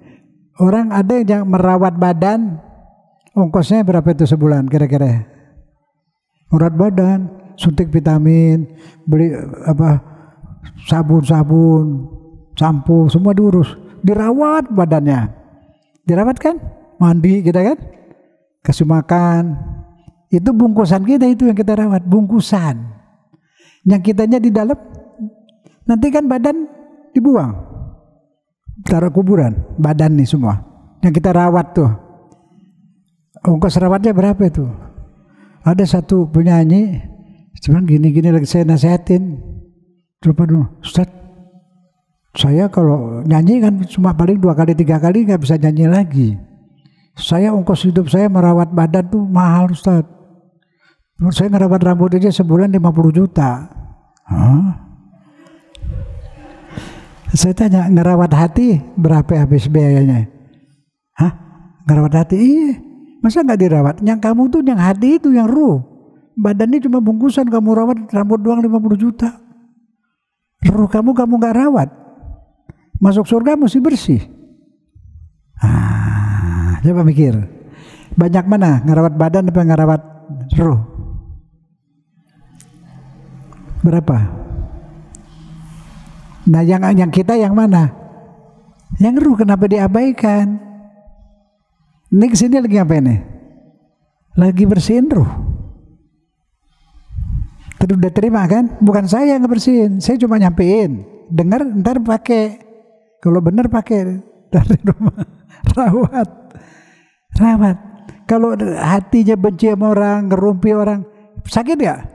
orang ada yang merawat badan, ongkosnya berapa itu sebulan kira-kira? Urat badan, suntik vitamin, beli sabun, sampo, semua diurus, dirawat badannya, dirawat kan, mandi kita kan, kasih makan, itu bungkusan kita itu yang kita rawat, bungkusan, yang kitanya di dalam, nanti kan badan dibuang, taruh kuburan, badan nih semua, yang kita rawat tuh, ongkos rawatnya berapa itu? Ada satu penyanyi, cuman gini-gini lagi saya nasihatin, coba dulu, Ustaz, saya kalau nyanyi kan cuma paling 2 kali 3 kali nggak bisa nyanyi lagi. Saya ongkos hidup saya merawat badan tuh mahal Ustaz. Saya ngerawat rambut aja sebulan 50 juta. Hah? Saya tanya, ngerawat hati berapa habis biayanya? Hah? Ngerawat hati? Iya. Masa nggak dirawat? Yang kamu tuh yang hati itu, yang ruh. Badan ini cuma bungkusan, kamu rawat rambut doang 50 juta. Ruh kamu nggak rawat. Masuk surga mesti bersih. Coba mikir. Banyak mana ngerawat badan apa ngerawat ruh? Berapa? Nah yang kita yang mana? Yang ruh kenapa diabaikan? Ini kesini lagi apa ini? Lagi bersihin ruh. Tadi udah terima kan? Bukan saya yang ngebersihin, saya cuma nyampein. Dengar, ntar pakai. Kalau benar pakai dari rumah. Rawat. Kalau hatinya benci sama orang, ngerumpi orang, sakit ya?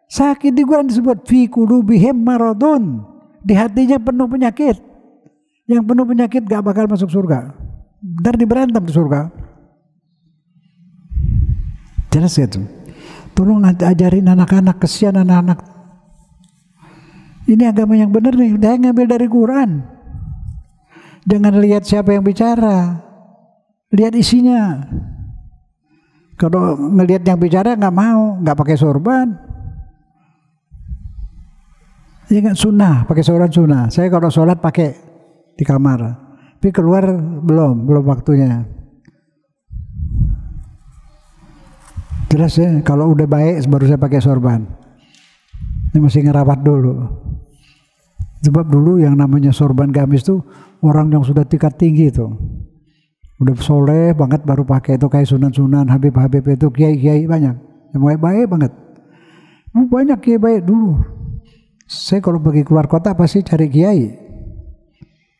Sakit di Quran disebut fi qulubihim maradun. Di hatinya penuh penyakit. Yang penuh penyakit gak bakal masuk surga. Ntar diberantem di surga. Jelas ya tuh. Tolong ajarin anak-anak, kesian anak-anak. Ini agama yang benar nih, dia ngambil dari Quran. Jangan lihat siapa yang bicara, lihat isinya. Kalau ngelihat yang bicara nggak mau, nggak pakai sorban. Ya kan sunnah, pakai sorban sunnah. Saya kalau sholat pakai di kamar, tapi keluar belum waktunya. Jelas ya, kalau udah baik baru saya pakai sorban. Ini masih ngerawat dulu. Sebab dulu yang namanya sorban gamis tuh orang yang sudah tingkat tinggi tuh. Udah soleh banget baru pakai itu, kayak sunan-sunan, habib-habib itu, kiai-kiai banyak. Yang baik-baik banget. Banyak kiai baik dulu. Saya kalau pergi keluar kota pasti cari kiai.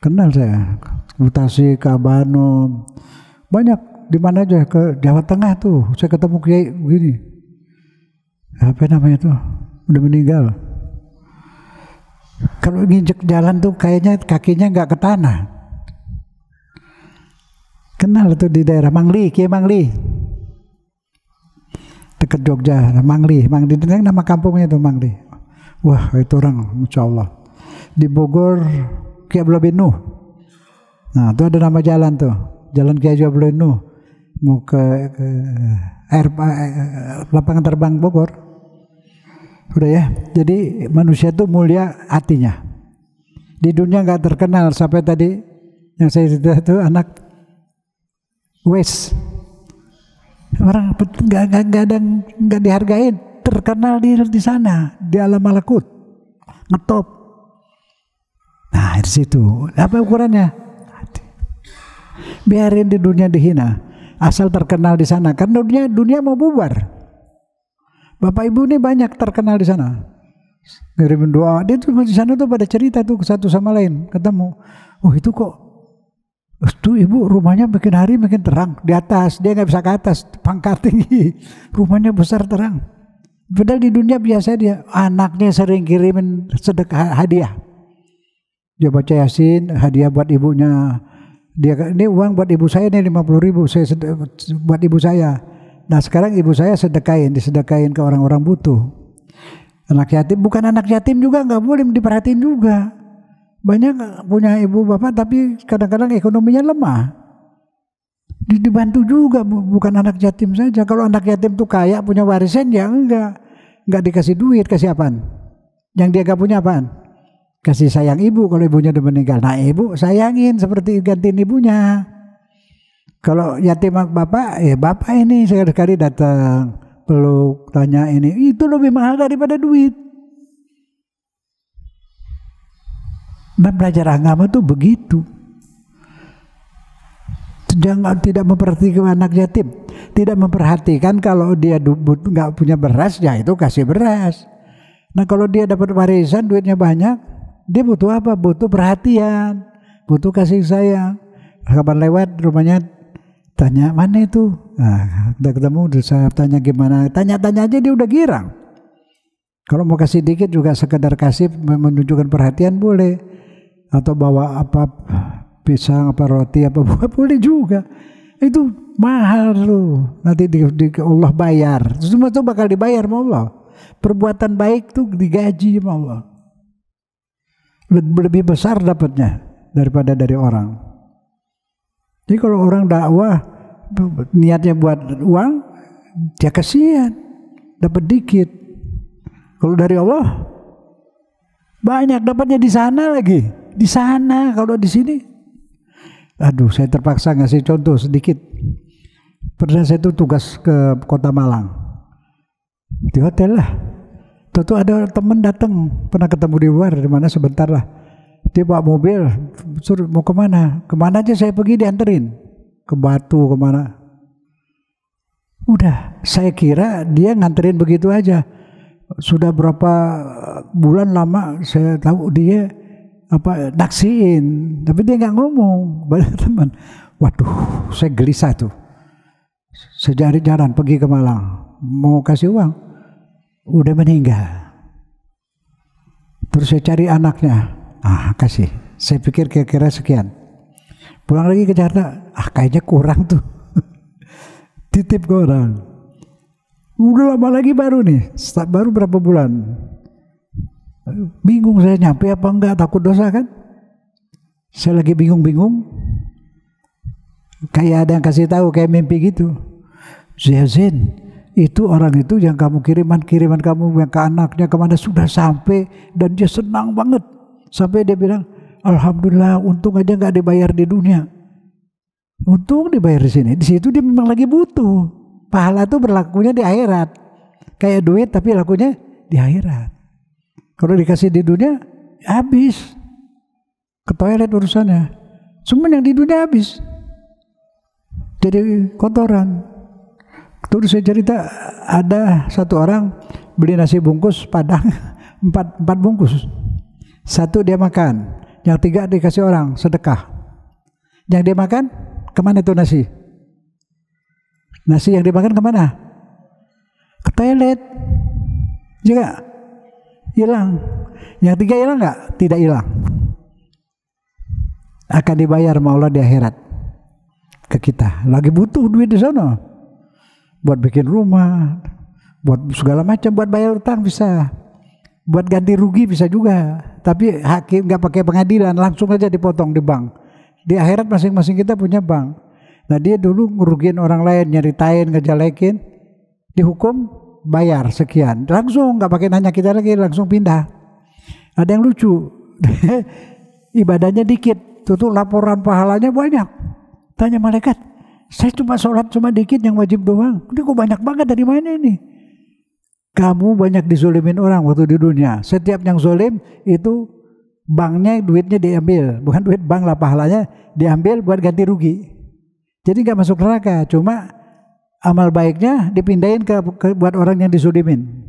Kenal saya. Tasik, Kabano, banyak. Di mana aja, ke Jawa Tengah tuh saya ketemu kiai begini, apa namanya tuh, udah meninggal. Kalau nginjek jalan tuh kayaknya kakinya nggak ke tanah. Kenal tuh di daerah Mangli, Kiai Mangli, dekat Jogja, Mangli, nama kampungnya tuh Mangli. Wah itu orang, Masya Allah. Di Bogor Kiai Abdullah bin Nuh. Nah itu ada nama jalan tuh, Jalan Kiai Abdullah bin Nuh. Mau ke lapangan terbang Bogor, udah ya. Jadi manusia itu mulia hatinya. Di dunia nggak terkenal sampai tadi yang saya cerita itu anak Wes, orang nggak dihargain, terkenal di sana di alam malakut, ngetop. Nah di situ apa ukurannya? Biarin di dunia dihina. Asal terkenal di sana, karena dunia mau bubar. Bapak Ibu ini banyak terkenal di sana. Ngirimin doa, dia tuh di sana tuh pada cerita tuh satu sama lain, ketemu. Oh itu kok, tuh ibu rumahnya makin hari makin terang di atas, dia nggak bisa ke atas, pangkat tinggi, rumahnya besar terang. Padahal di dunia biasa dia, anaknya sering kirimin sedekah hadiah. Dia baca Yasin, hadiah buat ibunya. Dia ini uang buat ibu saya nih 50.000 saya buat ibu saya. Nah sekarang ibu saya disedekain ke orang-orang butuh. Anak yatim, bukan anak yatim juga nggak boleh diperhatiin juga. Banyak punya ibu bapak tapi kadang-kadang ekonominya lemah. Dibantu juga, bukan anak yatim saja. Kalau anak yatim tuh kaya punya warisan ya enggak dikasih duit, kasih apaan? Yang dia gak punya apaan? Kasih sayang ibu kalau ibunya udah meninggal. Nah ibu sayangin seperti gantiin ibunya. Kalau yatim bapak, ya bapak ini sekali-sekali datang peluk, tanya ini, itu lebih mahal daripada duit. Dan belajar agama tuh begitu. Jangan tidak memperhatikan anak yatim, tidak memperhatikan kalau dia nggak punya beras, ya itu kasih beras. Nah kalau dia dapat warisan, duitnya banyak, dia butuh apa? Butuh perhatian, butuh kasih sayang. Kapan lewat rumahnya, tanya mana itu? Nah, udah ketemu, udah saya tanya gimana? Tanya-tanya aja dia udah girang. Kalau mau kasih dikit juga sekedar kasih, menunjukkan perhatian boleh. Atau bawa apa, pisang apa roti apa buah boleh juga. Itu mahal tuh. Nanti Allah bayar. Semua itu bakal dibayar sama Allah. Perbuatan baik tuh digaji sama Allah. Lebih besar dapatnya daripada dari orang. Jadi kalau orang dakwah niatnya buat uang, dia kasihan, dapat dikit. Kalau dari Allah banyak dapatnya di sana lagi. Di sana, kalau di sini, aduh, saya terpaksa ngasih contoh sedikit. Pernah saya itu tugas ke Kota Malang, di hotel lah. Tentu ada teman datang, pernah ketemu di luar, di mana sebentar lah. Dia bawa mobil, suruh mau kemana? Kemana aja saya pergi dianterin, ke Batu kemana. Udah, saya kira dia nganterin begitu aja. Sudah berapa bulan lama saya tahu dia naksiin, tapi dia nggak ngomong. Banyak teman, waduh, saya gelisah tuh. Saya cari jalan pergi ke Malang, mau kasih uang, udah meninggal. Terus saya cari anaknya, kasih. Saya pikir kira-kira sekian. Pulang lagi ke Jakarta, kayaknya kurang tuh. Titip ke orang. Udah lama lagi baru nih, baru berapa bulan. Bingung saya nyampe apa enggak, takut dosa kan. Saya lagi bingung-bingung, kayak ada yang kasih tahu, kayak mimpi gitu. Zain, itu orang itu yang kamu kiriman kamu yang ke anaknya kemana sudah sampai, dan dia senang banget sampai dia bilang, alhamdulillah, untung aja nggak dibayar di dunia, untung dibayar di sini. Di situ dia memang lagi butuh. Pahala itu berlakunya di akhirat, kayak duit tapi lakunya di akhirat. Kalau dikasih di dunia, habis. Ke toilet urusannya. Semua yang di dunia habis. Jadi kotoran. Terus saya cerita, ada satu orang beli nasi bungkus Padang, 4 bungkus. 1 dia makan, yang 3 dikasih orang, sedekah. Yang dia makan, kemana itu nasi? Nasi yang dimakan kemana? Ke toilet. Juga hilang. Yang 3 hilang nggak? Tidak hilang. Akan dibayar sama Allah di akhirat ke kita. Lagi butuh duit di sana, buat bikin rumah, buat segala macam, buat bayar utang bisa, buat ganti rugi bisa juga. Tapi hakim nggak pakai pengadilan, langsung aja dipotong di bank. Di akhirat masing-masing kita punya bank. Nah dia dulu ngerugiin orang lain, nyeritain, ngejelekin, dihukum bayar sekian, langsung nggak pakai nanya kita lagi, langsung pindah. Ada yang lucu, ibadahnya dikit, tuh laporan pahalanya banyak. Tanya malaikat, saya cuma sholat cuma dikit yang wajib doang, ini kok banyak banget, dari mana ini? Kamu banyak dizolimin orang waktu di dunia. Setiap yang zolim itu banknya duitnya diambil, bukan duit bank lah, pahalanya diambil buat ganti rugi. Jadi nggak masuk neraka, cuma amal baiknya dipindahin buat orang yang dizolimin.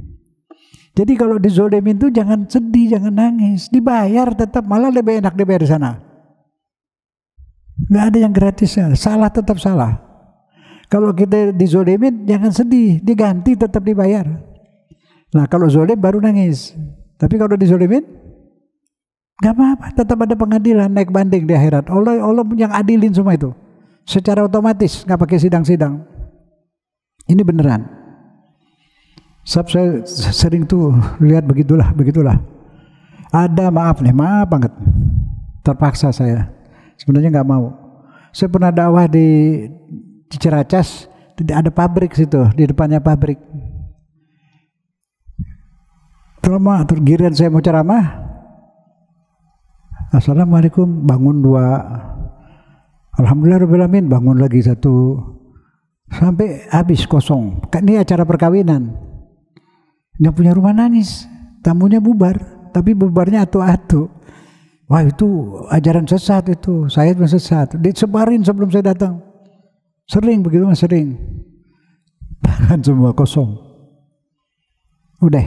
Jadi kalau dizolimin tuh jangan sedih, jangan nangis, dibayar tetap, malah lebih enak dibayar di sana. Nggak ada yang gratisnya, salah tetap salah. Kalau kita dizolimin jangan sedih, diganti tetap dibayar. Nah kalau zolim baru nangis, tapi kalau dizolimin nggak apa-apa, tetap ada pengadilan, naik banding di akhirat. Allah yang adilin semua itu, secara otomatis, nggak pakai sidang-sidang. Ini beneran. Sebab saya sering tuh lihat begitulah. Ada maaf banget. Terpaksa saya. Sebenarnya nggak mau. Saya pernah dakwah di Ciracas, ada pabrik situ, di depannya pabrik. Tergiliran saya mau ceramah. Assalamualaikum, bangun 2. Alhamdulillah rabbil alamin, bangun lagi 1. sampai habis kosong. Ini acara perkawinan, yang punya rumah nangis, tamunya bubar, tapi bubarnya atu-atu. Wah, itu ajaran sesat itu, saya pun sesat. Disebarin sebelum saya datang. Sering begitu, sering. Tangan semua kosong. Udah.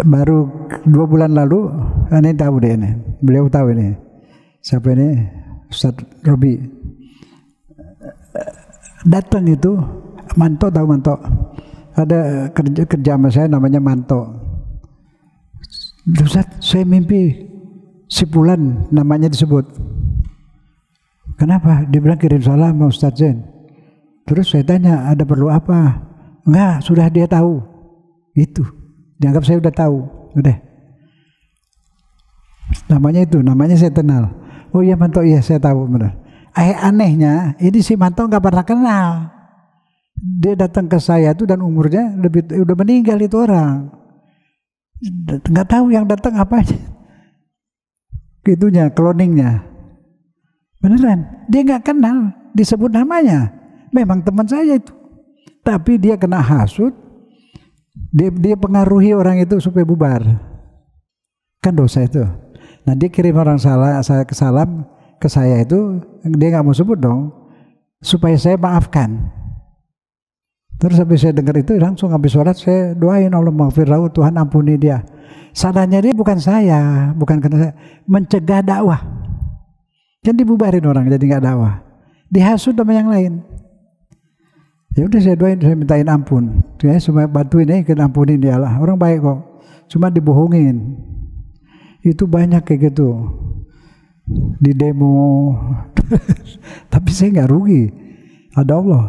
Baru 2 bulan lalu, ini tahu deh ini. Beliau tahu ini. Siapa ini? Ustaz Robi. Datang itu, Manto, tahu Manto? Ada kerja sama saya namanya Manto. Ustaz, saya mimpi si Fulan namanya disebut. Kenapa? Dia bilang kirim salam sama Ustaz Zain. Terus saya tanya, ada perlu apa? Enggak, sudah dia tahu. Itu. Dianggap saya udah tahu. Udah. Namanya itu, namanya saya kenal. Oh iya Manto, iya saya tahu benar. Anehnya, ini si Manto nggak pernah kenal. Dia datang ke saya itu dan umurnya udah meninggal itu orang. Nggak tahu yang datang apa aja. Gitunya, cloningnya. Beneran, dia nggak kenal, disebut namanya. Memang teman saya itu. Tapi dia kena hasut. Dia pengaruhi orang itu supaya bubar. Kan dosa itu. Nah dia kirim orang salam ke saya itu, dia nggak mau sebut dong, supaya saya maafkan. Terus habis saya dengar itu langsung habis sholat saya doain Allah maghfirlahu, Tuhan ampuni dia. Salahnya dia bukan saya, bukan karena saya, mencegah dakwah. Kan dibubarin orang jadi nggak dakwah. Dihasut sama yang lain. Ya udah saya doain, saya mintain ampun. Saya cuma bantuin kita ampunin dia lah. Orang baik kok. Cuma dibohongin. Itu banyak kayak gitu. Di demo. Tapi saya nggak rugi. Ada Allah.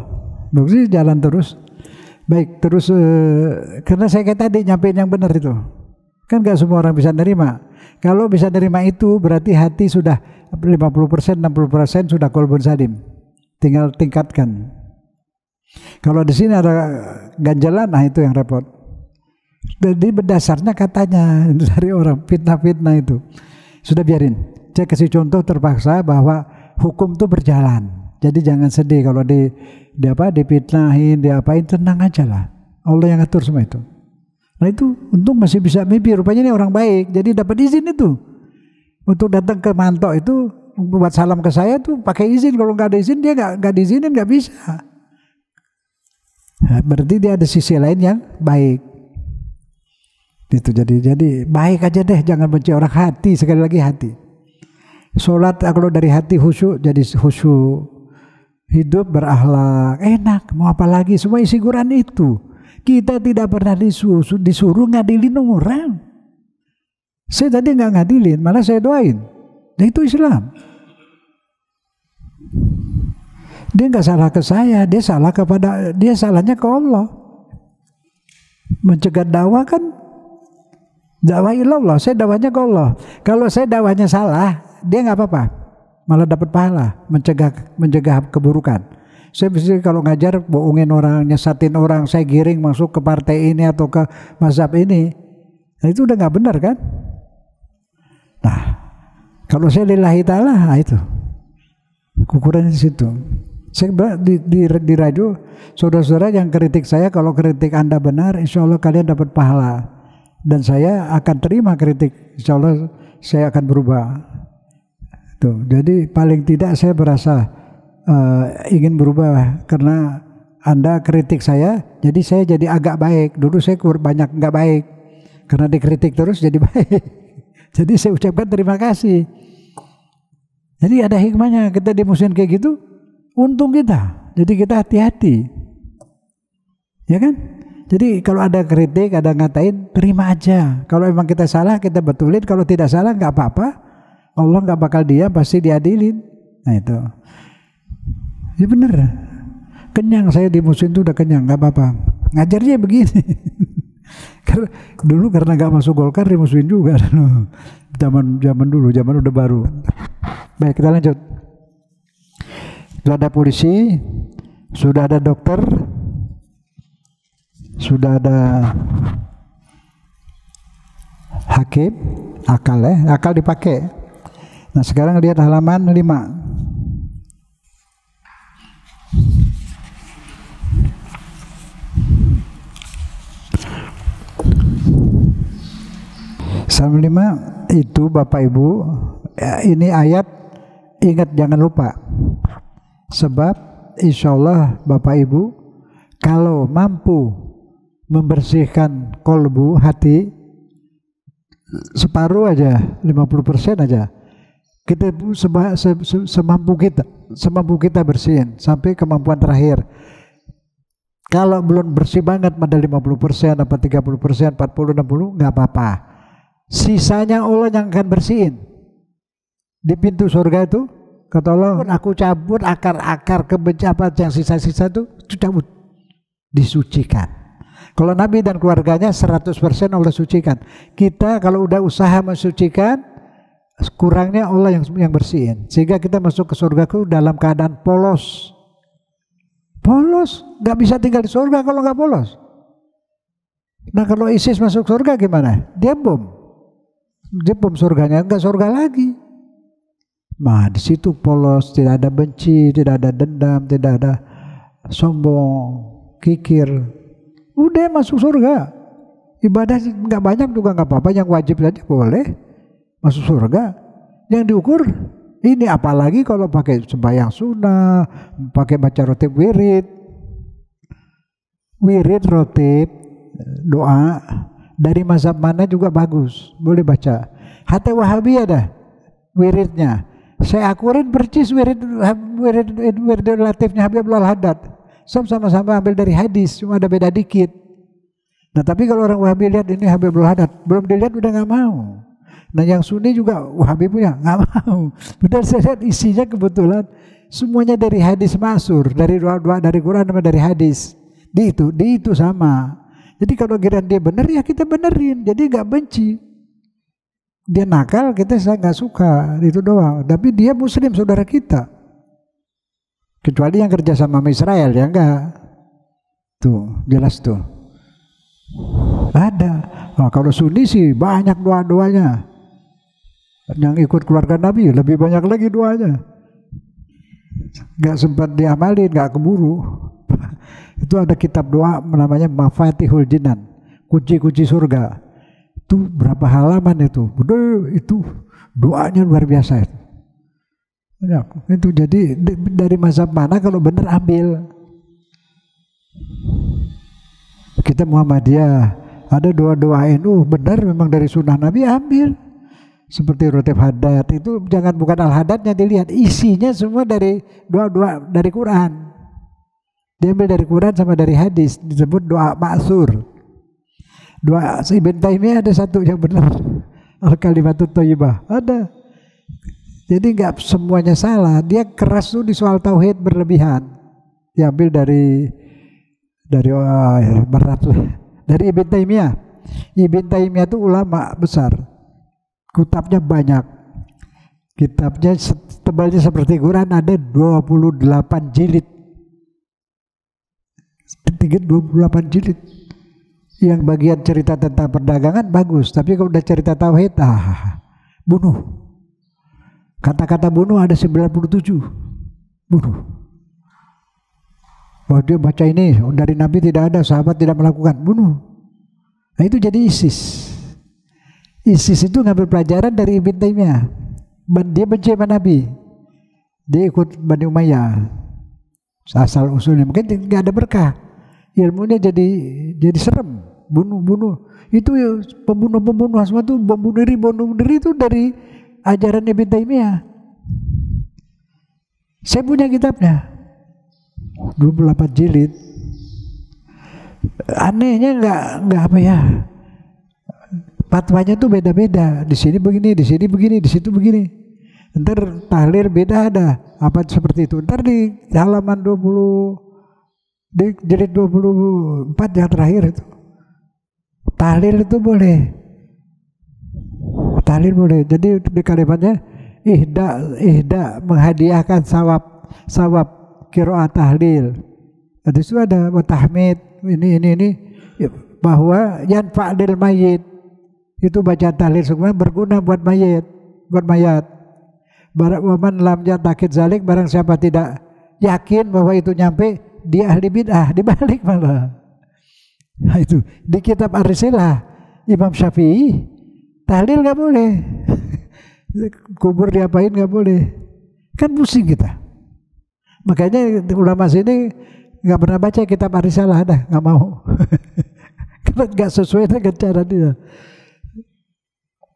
Bagusnya jalan terus. Baik, terus karena saya kayak tadi nyampein yang benar itu. Kan nggak semua orang bisa nerima. Kalau bisa nerima itu berarti hati sudah 50%, 60% sudah qalbun salim. Tinggal tingkatkan. Kalau di sini ada ganjalan, nah itu yang repot. Jadi berdasarnya katanya dari orang fitnah-fitnah itu sudah biarin. Saya kasih contoh terpaksa bahwa hukum itu berjalan. Jadi jangan sedih kalau difitnahin, diapain, tenang aja lah. Allah yang atur semua itu. Nah itu untung masih bisa mimpi. Rupanya ini orang baik. Jadi dapat izin itu untuk datang ke Manto itu buat salam ke saya tuh pakai izin. Kalau nggak ada izin dia nggak diizinin, nggak bisa. Nah, berarti dia ada sisi lain yang baik. Itu jadi baik aja deh, jangan benci orang. Hati, sekali lagi hati. Sholat kalau dari hati khusyuk, jadi khusyuk. Hidup berakhlak, enak. Mau apa lagi? Semua isi Quran itu. Kita tidak pernah disuruh ngadilin orang. Saya tadi nggak ngadilin, malah saya doain. Nah itu Islam. Dia nggak salah ke saya, dia salahnya ke Allah. Mencegah dakwah kan dakwah ilallah, saya dakwahnya ke Allah. Kalau saya dakwahnya salah, dia nggak apa-apa, malah dapat pahala, mencegah keburukan. Saya bisa kalau ngajar bohongin orang, nyesatin orang, saya giring masuk ke partai ini atau ke mazhab ini, nah, itu udah nggak benar kan? Nah, kalau saya lillahi ta'ala, nah itu ukurannya di situ. Saya di radio, saudara-saudara yang kritik saya, kalau kritik Anda benar, insya Allah kalian dapat pahala. Dan saya akan terima kritik, insya Allah saya akan berubah. Tuh, jadi paling tidak saya berasa ingin berubah karena Anda kritik saya, jadi saya jadi agak baik. Dulu saya banyak nggak baik, karena dikritik terus jadi baik. Jadi saya ucapkan terima kasih. Jadi ada hikmahnya kita dimusuhin kayak gitu. Untung kita, jadi kita hati-hati, ya kan? Jadi kalau ada kritik, ada ngatain, terima aja. Kalau emang kita salah, kita betulin. Kalau tidak salah, nggak apa-apa. Allah nggak bakal diam, pasti diadilin. Nah itu, ya bener. Kenyang saya dimusuhin itu udah kenyang, nggak apa-apa. Ngajarnya begini. Dulu karena nggak masuk Golkar dimusuhin juga. Zaman dulu, zaman udah baru. Baik, kita lanjut. Sudah ada polisi, sudah ada dokter, sudah ada hakim, akal dipakai. Nah sekarang lihat halaman 5. 95 itu Bapak Ibu, ya, ini ayat ingat jangan lupa. Sebab insya Allah Bapak Ibu kalau mampu membersihkan kolbu hati separuh aja, 50% aja, kita semampu kita bersihin sampai kemampuan terakhir. Kalau belum bersih banget pada 50% apa 30%, 40, 60 nggak apa-apa. Sisanya Allah yang akan bersihin. Di pintu surga itu kata Allah, aku cabut akar-akar kebencapan yang sisa-sisa itu cabut, disucikan. Kalau Nabi dan keluarganya 100% Allah sucikan. Kita kalau udah usaha mensucikan, kurangnya Allah yang bersihin. Sehingga kita masuk ke surga itu dalam keadaan polos. Polos, nggak bisa tinggal di surga kalau nggak polos. Nah kalau ISIS masuk surga gimana? Dia bom surganya, nggak surga lagi. Nah di situ polos, tidak ada benci, tidak ada dendam, tidak ada sombong, kikir. Udah masuk surga. Ibadah nggak banyak juga nggak apa-apa, yang wajib saja boleh masuk surga. Yang diukur ini, apalagi kalau pakai sembahyang sunnah, pakai baca rotib wirid rotib, doa dari mazhab mana juga bagus, boleh baca. Hatta Wahabi ada wiridnya. Saya akurin percis wirid latifnya Habib Al-Haddad. Sama-sama ambil dari hadis, cuma ada beda dikit. Nah tapi kalau orang Wahabi lihat ini Habib Al-Haddad, belum dilihat udah nggak mau. Nah yang Sunni juga Wahabi punya, nggak mau. Benar saya lihat isinya kebetulan semuanya dari hadis masyhur, dari doa-doa dari Quran sama dari hadis. Di itu sama. Jadi kalau kira dia benar ya kita benerin, jadi nggak benci. Dia nakal kita nggak suka, itu doang. Tapi dia Muslim saudara kita. Kecuali yang kerja sama Israel ya enggak. Tuh jelas tuh. Ada. Nah, kalau Sunni sih banyak doa-doanya. Yang ikut keluarga Nabi lebih banyak lagi doanya. Gak sempat diamalin, gak keburu. Itu ada kitab doa namanya Mafatihul Jinan, kunci-kunci surga. Itu berapa halaman itu? Udah itu doanya luar biasa itu. Ya, itu jadi dari mazhab mana kalau benar ambil. Kita Muhammadiyah ada doa-doa NU benar memang dari sunnah Nabi ambil. Seperti Rotib Haddad itu bukan Al-Haddadnya dilihat, isinya semua dari doa-doa dari Quran. Diambil dari Quran sama dari hadis, disebut doa ma'sur. Doa Ibn Taimiyah ada satu yang benar, Al-Kalimatut Thayyibah ada. Jadi nggak semuanya salah, dia keras tuh di soal tauhid berlebihan. Diambil dari berat dari Ibn Taimiyah. Ibn Taimiyah itu ulama besar. Kitabnya banyak. Kitabnya tebalnya seperti Quran, ada 28 jilid. 28 jilid. Yang bagian cerita tentang perdagangan bagus, tapi kalau udah cerita tauhid, bunuh. Kata-kata bunuh ada 97. Bunuh. Bahwa dia baca ini, dari Nabi tidak ada, sahabat tidak melakukan, bunuh. Nah itu jadi ISIS. ISIS itu ngambil pelajaran dari Ibn Taimiyah. Dia benci sama Nabi. Dia ikut Bani Umayyah. Asal usulnya mungkin nggak ada berkah. Ilmunya jadi serem. Bunuh. Itu ya, pembunuh semua tuh bunuh diri itu dari ajaran Ibn Taimiyah. Saya punya kitabnya. 28 jilid. Anehnya nggak apa ya? Fatwanya tuh beda-beda. Di sini begini, di sini begini, di situ begini. Ntar tahlil beda ada. Apa seperti itu. Ntar di halaman 20, di jilid 24 yang terakhir itu. Tahlil itu boleh. Tahlil boleh. Jadi di kalimatnya ihda menghadiahkan sawab qiraat tahlil. Di situ ada tahmid ini bahwa yanfa'il mayit. Itu baca tahlil semua berguna buat mayat. Waman lam yatakid zalik, barang siapa tidak yakin bahwa itu nyampe, dia ahli bid'ah, dibalik malah. Nah itu di kitab Ar-Risalah Imam Syafi'i Tahlil nggak boleh. Kubur diapain nggak boleh. Kan pusing kita. Makanya ulama sini nggak pernah baca kitab Ar-Risalah, dah nggak mau. Karena nggak sesuai dengan cara dia.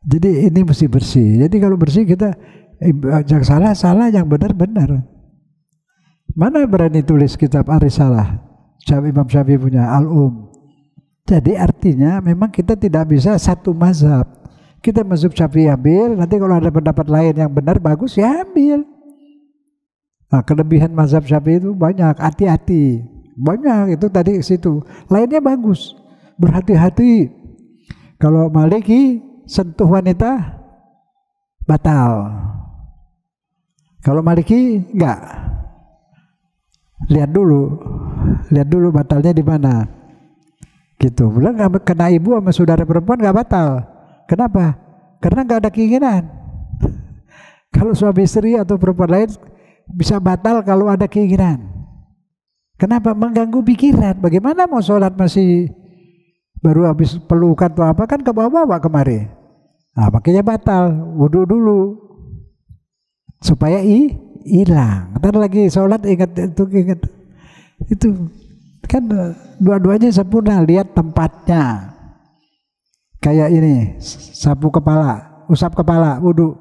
Jadi ini mesti bersih. Jadi kalau bersih kita yang salah salah, yang benar benar. Mana berani tulis kitab Ar-Risalah? Imam Syafi'i punya Al-Um. Jadi artinya memang kita tidak bisa satu mazhab. Kita mazhab Syafi'i ambil, nanti kalau ada pendapat lain yang benar bagus ya ambil. Nah, kelebihan mazhab Syafi'i itu banyak, hati-hati. Banyak itu tadi situ. Lainnya bagus. Berhati-hati. Kalau Maliki sentuh wanita batal. Kalau Maliki enggak. Lihat dulu batalnya di mana. Gitu. Bilang kena ibu sama saudara perempuan enggak batal. Kenapa? Karena enggak ada keinginan. Kalau suami istri atau perempuan lain bisa batal kalau ada keinginan. Kenapa? Mengganggu pikiran. Bagaimana mau sholat masih baru habis pelukan atau apa, kan ke bawah-bawah kemari. Nah, makanya batal. Wudu dulu supaya hilang. Ntar lagi sholat ingat itu kan dua-duanya sempurna. Lihat tempatnya. Kayak ini, sapu kepala, usap kepala, wudu.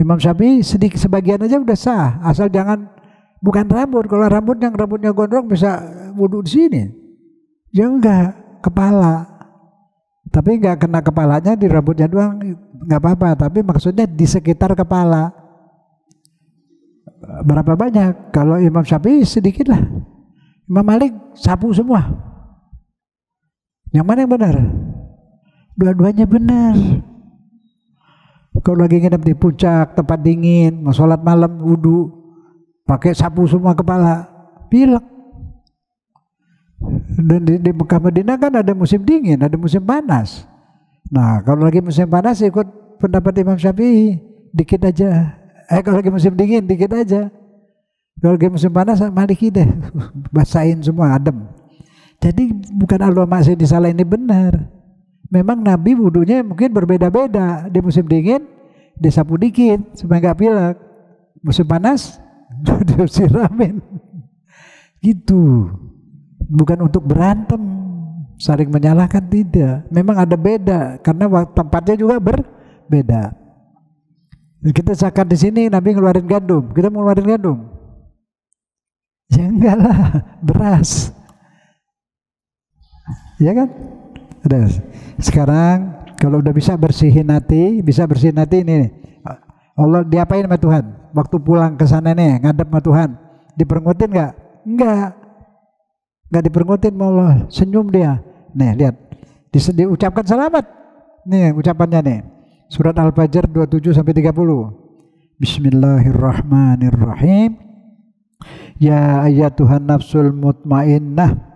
Imam Syafi'i sedikit sebagian aja udah sah, asal jangan bukan rambut. Kalau rambutnya gondrong bisa wudu di sini. Ya enggak, kepala. Tapi enggak kena kepalanya, di rambutnya doang enggak apa-apa, tapi maksudnya di sekitar kepala. Berapa banyak? Kalau Imam Syafi'i sedikit lah. Imam Malik sapu semua. Yang mana yang benar? Dua-duanya benar. Kalau lagi nginep di puncak, tempat dingin, mau sholat malam, wudu, pakai sapu semua kepala, pilek. Dan di Mekah Madinah kan ada musim dingin, ada musim panas. Nah, kalau lagi musim panas ikut pendapat Imam Syafi'i, dikit aja. Kalau lagi musim dingin, dikit aja. Kalau lagi musim panas, Maliki deh, basahin semua, adem. Jadi bukan ulama sini salah, ini benar. Memang Nabi wudunya mungkin berbeda-beda. Di musim dingin disapu dikit supaya nggak pilek. Musim panas disiramin. Gitu. Bukan untuk berantem, saling menyalahkan, tidak. Memang ada beda karena tempatnya juga berbeda. Kita zakat di sini Nabi ngeluarin gandum, kita mau ngeluarin gandum. Ya enggak lah, beras. Ya kan? Udah. Sekarang kalau udah bisa bersihin hati ini. Allah diapain sama Tuhan? Waktu pulang ke sana nih, ngadep sama Tuhan. Diperengutin enggak? Enggak diperengutin sama Allah. Senyum dia. Nih, lihat. Diucapkan selamat. Nih ucapannya nih. Surat Al-Fajr 27 sampai 30. Bismillahirrahmanirrahim. Ya ayyatuhan nafsul mutmainnah.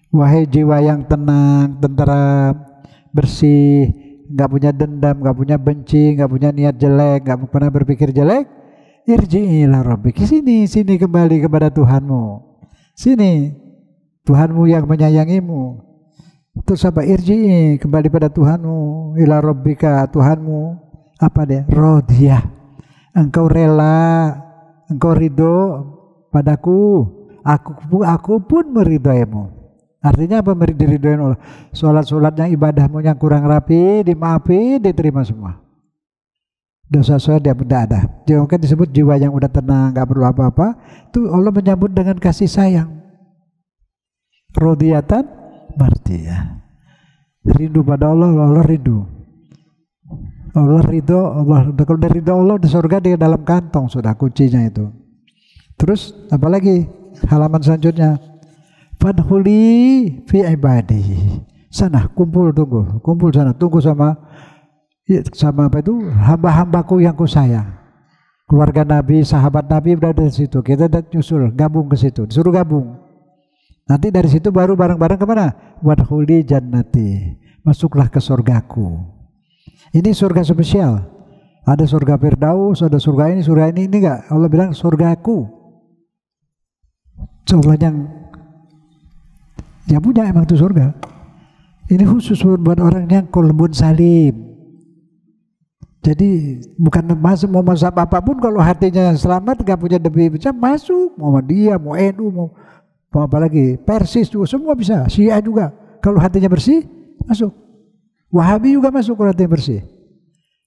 Wahai jiwa yang tenang, tenteram, bersih, nggak punya dendam, nggak punya benci, nggak punya niat jelek, nggak pernah berpikir jelek, irji'i ila rabbik. Sini kembali kepada Tuhanmu. Sini, Tuhanmu yang menyayangimu. Terus apa? Irji'i, kembali pada Tuhanmu, ila rabbika, Tuhanmu. Apa dia? Radiyah. Engkau rela, engkau ridho padaku, aku pun meridhoimu. Artinya apa? Diridhoin Allah. Sholat-sholatnya, ibadahmu yang kurang rapi, dimaafi, diterima semua. Dosa-dosa dia tidak ada. Jadi kan disebut jiwa yang udah tenang, gak perlu apa-apa. Itu Allah menyambut dengan kasih sayang. Rodiyatan mardiyah. Rindu pada Allah, Allah rindu. Allah ridho, Allah. Kalau dari ridho Allah di surga di dalam kantong sudah kuncinya itu. Terus apalagi halaman selanjutnya? Fadkhuli fi ibadi. Sana kumpul sana, tunggu sama apa itu? Hamba-hambaku yang kusayang. Keluarga Nabi, sahabat Nabi berada di situ. Kita nyusul, gabung ke situ, disuruh gabung. Nanti dari situ baru bareng-bareng kemana? Wadkhuli jannati. Masuklah ke surgaku. Ini surga spesial. Ada surga Firdaus, ada surga ini enggak. Allah bilang surgaku. Allah yang punya emang itu surga. Ini khusus buat orang yang kolbun salim. Jadi bukan masuk mau mazhab apapun, kalau hatinya selamat, gak punya debi bisa masuk. Mau Muhammadiyah, mau NU, mau apa lagi, Persis juga semua bisa. Syiah juga. Kalau hatinya bersih masuk. Wahabi juga masuk kalau hatinya bersih.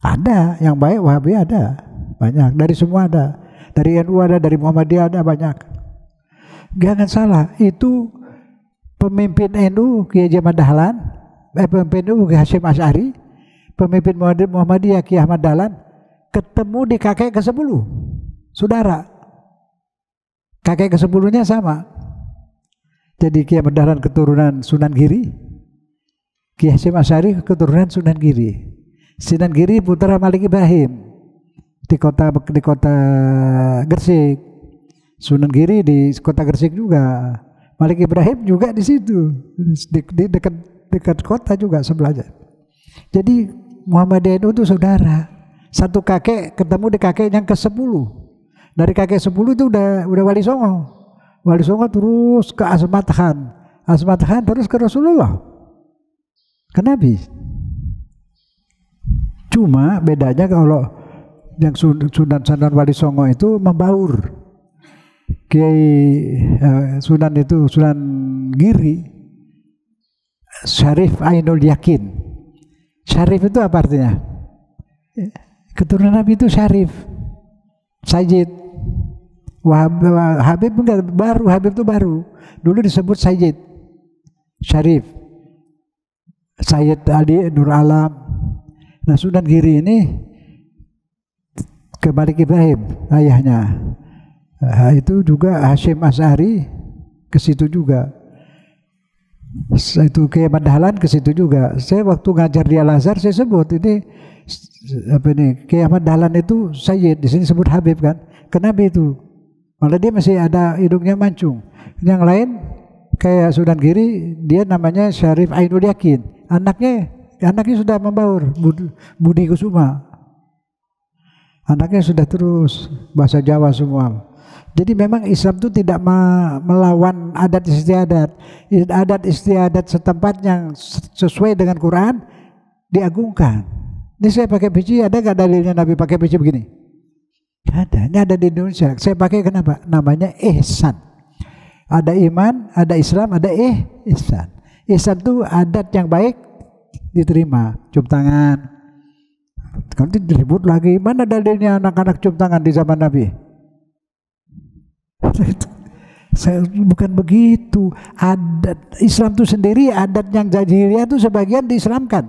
Ada yang baik, Wahabi ada banyak. Dari semua ada. Dari NU ada, dari Muhammadiyah ada banyak. Jangan salah, itu pemimpin NU Kiai Haji Ahmad Dahlan, pemimpin NU Kiai Hasyim Asy'ari, pemimpin Muhammadiyah Kiai Ahmad Dahlan ketemu di kakek ke-10, saudara. Kakek ke-10-nya sama. Jadi Kiai Ahmad Dahlan keturunan Sunan Giri, Kiai Hasyim Asy'ari keturunan Sunan Giri. Sunan Giri putra Malik Ibrahim di kota Gresik. Sunan Giri di kota Gresik juga. Malik Ibrahim juga di situ, di dekat kota juga sebelahnya. Jadi Muhammadiyah itu saudara. Satu kakek ketemu di kakek yang ke-10. Dari kakek 10 itu udah Wali Songo. Wali Songo terus ke Asmat Khan. Asmat Khan terus ke Rasulullah. Ke Nabi. Cuma bedanya kalau yang Sunan Wali Songo itu membaur. Kiai Sunan itu Sunan Giri Syarif Ainul Yakin. Syarif itu apa artinya? Keturunan Nabi itu Syarif, Sayyid. Habib enggak baru, Habib itu baru. Dulu disebut Sayyid, Syarif, Sayyid Ali Nur Alam. Nah, Sunan Giri ini ke Malik Ibrahim ayahnya. Itu juga Hasyim Asy'ari ke situ juga. Itu Kiai Ahmad Dahlan ke situ juga. Saya waktu ngajar di Al-Azhar saya sebut ini apa ini, Kiai Ahmad Dahlan itu Sayyid, di sini sebut Habib kan. Kenapa itu? Malah dia masih ada hidungnya mancung. Yang lain kayak Sunan Giri, dia namanya Syarif Ainul Yakin. Anaknya sudah membaur, Budi Kusuma. Anaknya sudah terus bahasa Jawa semua. Jadi memang Islam itu tidak melawan adat istiadat. Adat istiadat setempat yang sesuai dengan Quran diagungkan. Ini saya pakai peci, ada gak dalilnya Nabi pakai peci begini? Ada, ini ada di Indonesia. Saya pakai kenapa? Namanya ihsan. Ada iman, ada Islam, ada ihsan. Ihsan itu adat yang baik diterima. Cium tangan. Nanti diribut lagi. Mana dalilnya anak-anak cium tangan di zaman Nabi? Saya bukan begitu. Adat Islam itu sendiri, adat yang jahiliyah itu sebagian diislamkan.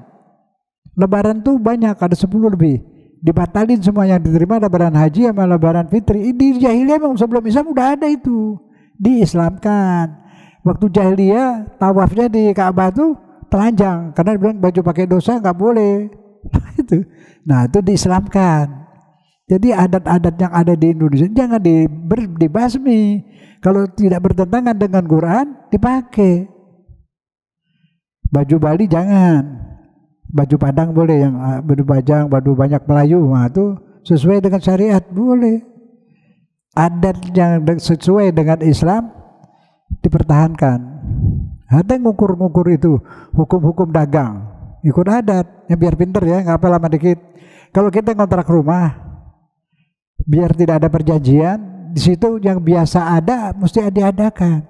Lebaran tuh banyak, ada 10 lebih. Dibatalin semua yang diterima, lebaran haji sama lebaran fitri. Di jahiliyah memang sebelum Islam udah ada itu. Diislamkan. Waktu jahiliyah tawafnya di Ka'bah tuh telanjang karena bilang baju pakai dosa nggak boleh. Nah itu diislamkan. Jadi adat-adat yang ada di Indonesia jangan dibasmi. Kalau tidak bertentangan dengan Quran dipakai. Baju Bali jangan. Baju Padang boleh, yang baju Bajang, baju banyak Melayu, nah itu sesuai dengan syariat boleh. Adat yang sesuai dengan Islam dipertahankan. Ada ngukur-ngukur itu hukum-hukum dagang, ikut adat, yang biar pinter ya, nggak apa lama dikit. Kalau kita ngontrak rumah, biar tidak ada perjanjian, di situ yang biasa ada mesti diadakan.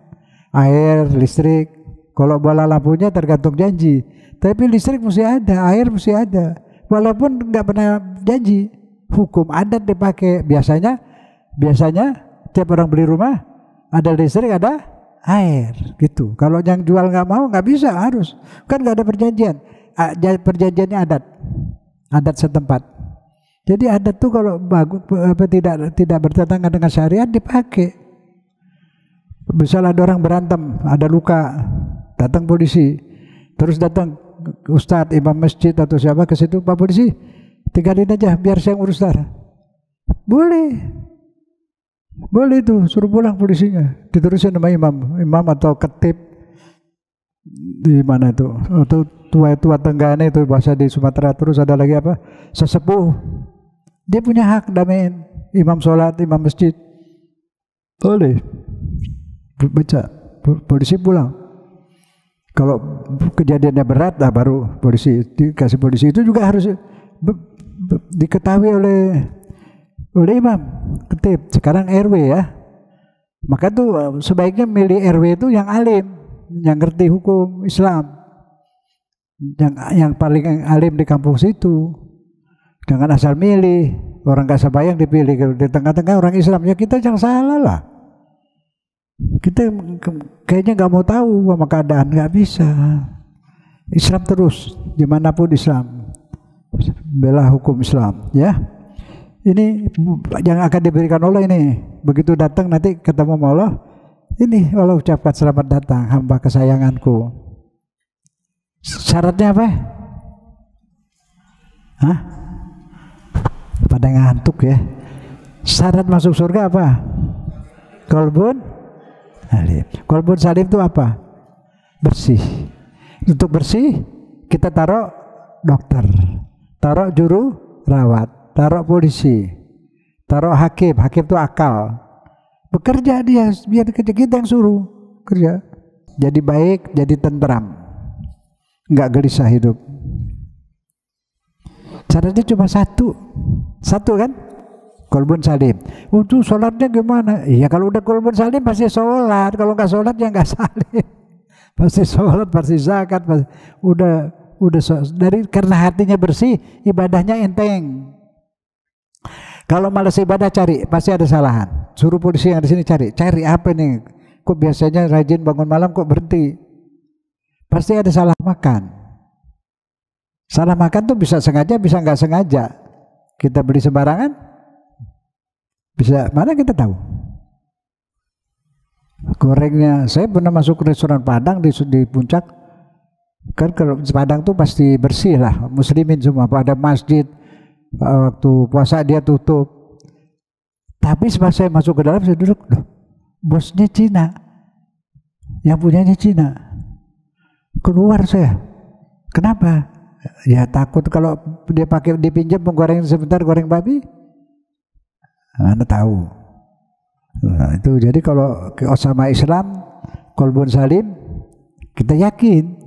Air, listrik, kalau bola lampunya tergantung janji. Tapi listrik mesti ada, air mesti ada. Walaupun nggak pernah janji, hukum adat dipakai. Biasanya tiap orang beli rumah ada listrik, ada air, gitu. Kalau yang jual nggak mau, nggak bisa, harus. Kan nggak ada perjanjian. Perjanjiannya adat setempat. Jadi adat tuh kalau bagus, tidak bertentangan dengan syariat dipakai. Misalnya ada orang berantem, ada luka, datang polisi, terus datang ustadz, imam masjid atau siapa ke situ, Pak polisi, tinggalin aja biar saya urus tar. Boleh itu, suruh pulang polisinya, diterusin sama imam atau ketip di mana itu, atau tua Tenggane itu bahasa di Sumatera. Terus ada lagi apa, sesepuh, dia punya hak damain, imam sholat, imam masjid, boleh baca, polisi pulang. Kalau kejadiannya berat, nah baru polisi dikasih polisi. Itu juga harus diketahui oleh imam, ketib. Sekarang RW ya. Maka tuh sebaiknya milih RW itu yang alim, yang ngerti hukum Islam, yang paling alim di kampung situ. Jangan asal milih orang gak sembahyang dipilih di tengah-tengah orang Islam. Ya kita jangan salah lah. Kita kayaknya nggak mau tahu sama keadaan, nggak bisa. Islam terus dimanapun Islam, bela hukum Islam, ya. Ini yang akan diberikan Allah ini. Begitu datang nanti ketemu sama Allah, ini Allah ucapkan selamat datang hamba kesayanganku. Syaratnya apa? Hah? Pada ngantuk ya. Syarat masuk surga apa? Qalbun salim. Qalbun salim itu apa? Bersih. Untuk bersih kita taruh dokter, taruh juru rawat, taruh polisi, taruh hakim. Hakim itu akal. Bekerja dia, biar kerja, kita yang suruh kerja. Jadi baik, jadi tentram, nggak gelisah hidup. Caranya cuma satu kan? Qalbun salim. Untuk sholatnya gimana? Iya kalau udah qalbun salim pasti sholat. Kalau nggak sholat ya nggak salim. Pasti sholat, pasti zakat, pasti, udah dari karena hatinya bersih, ibadahnya enteng. Kalau malas ibadah cari, pasti ada kesalahan. Suruh polisi yang di sini cari apa nih? Kok biasanya rajin bangun malam kok berhenti? Pasti ada salah makan. Salah makan tuh bisa sengaja, bisa nggak sengaja. Kita beli sembarangan. Bisa, mana kita tahu? Gorengnya, saya pernah masuk ke restoran Padang di Puncak. Kan kalau Padang tuh pasti bersih lah, muslimin semua. Pada masjid, waktu puasa dia tutup. Tapi pas saya masuk ke dalam, saya duduk, loh, bosnya Cina, yang punyanya Cina. Keluar saya, kenapa? Ya takut kalau dia pakai dipinjam menggoreng sebentar, goreng babi. Anda tahu. Nah, itu jadi kalau sama Islam, qalbun salim, kita yakin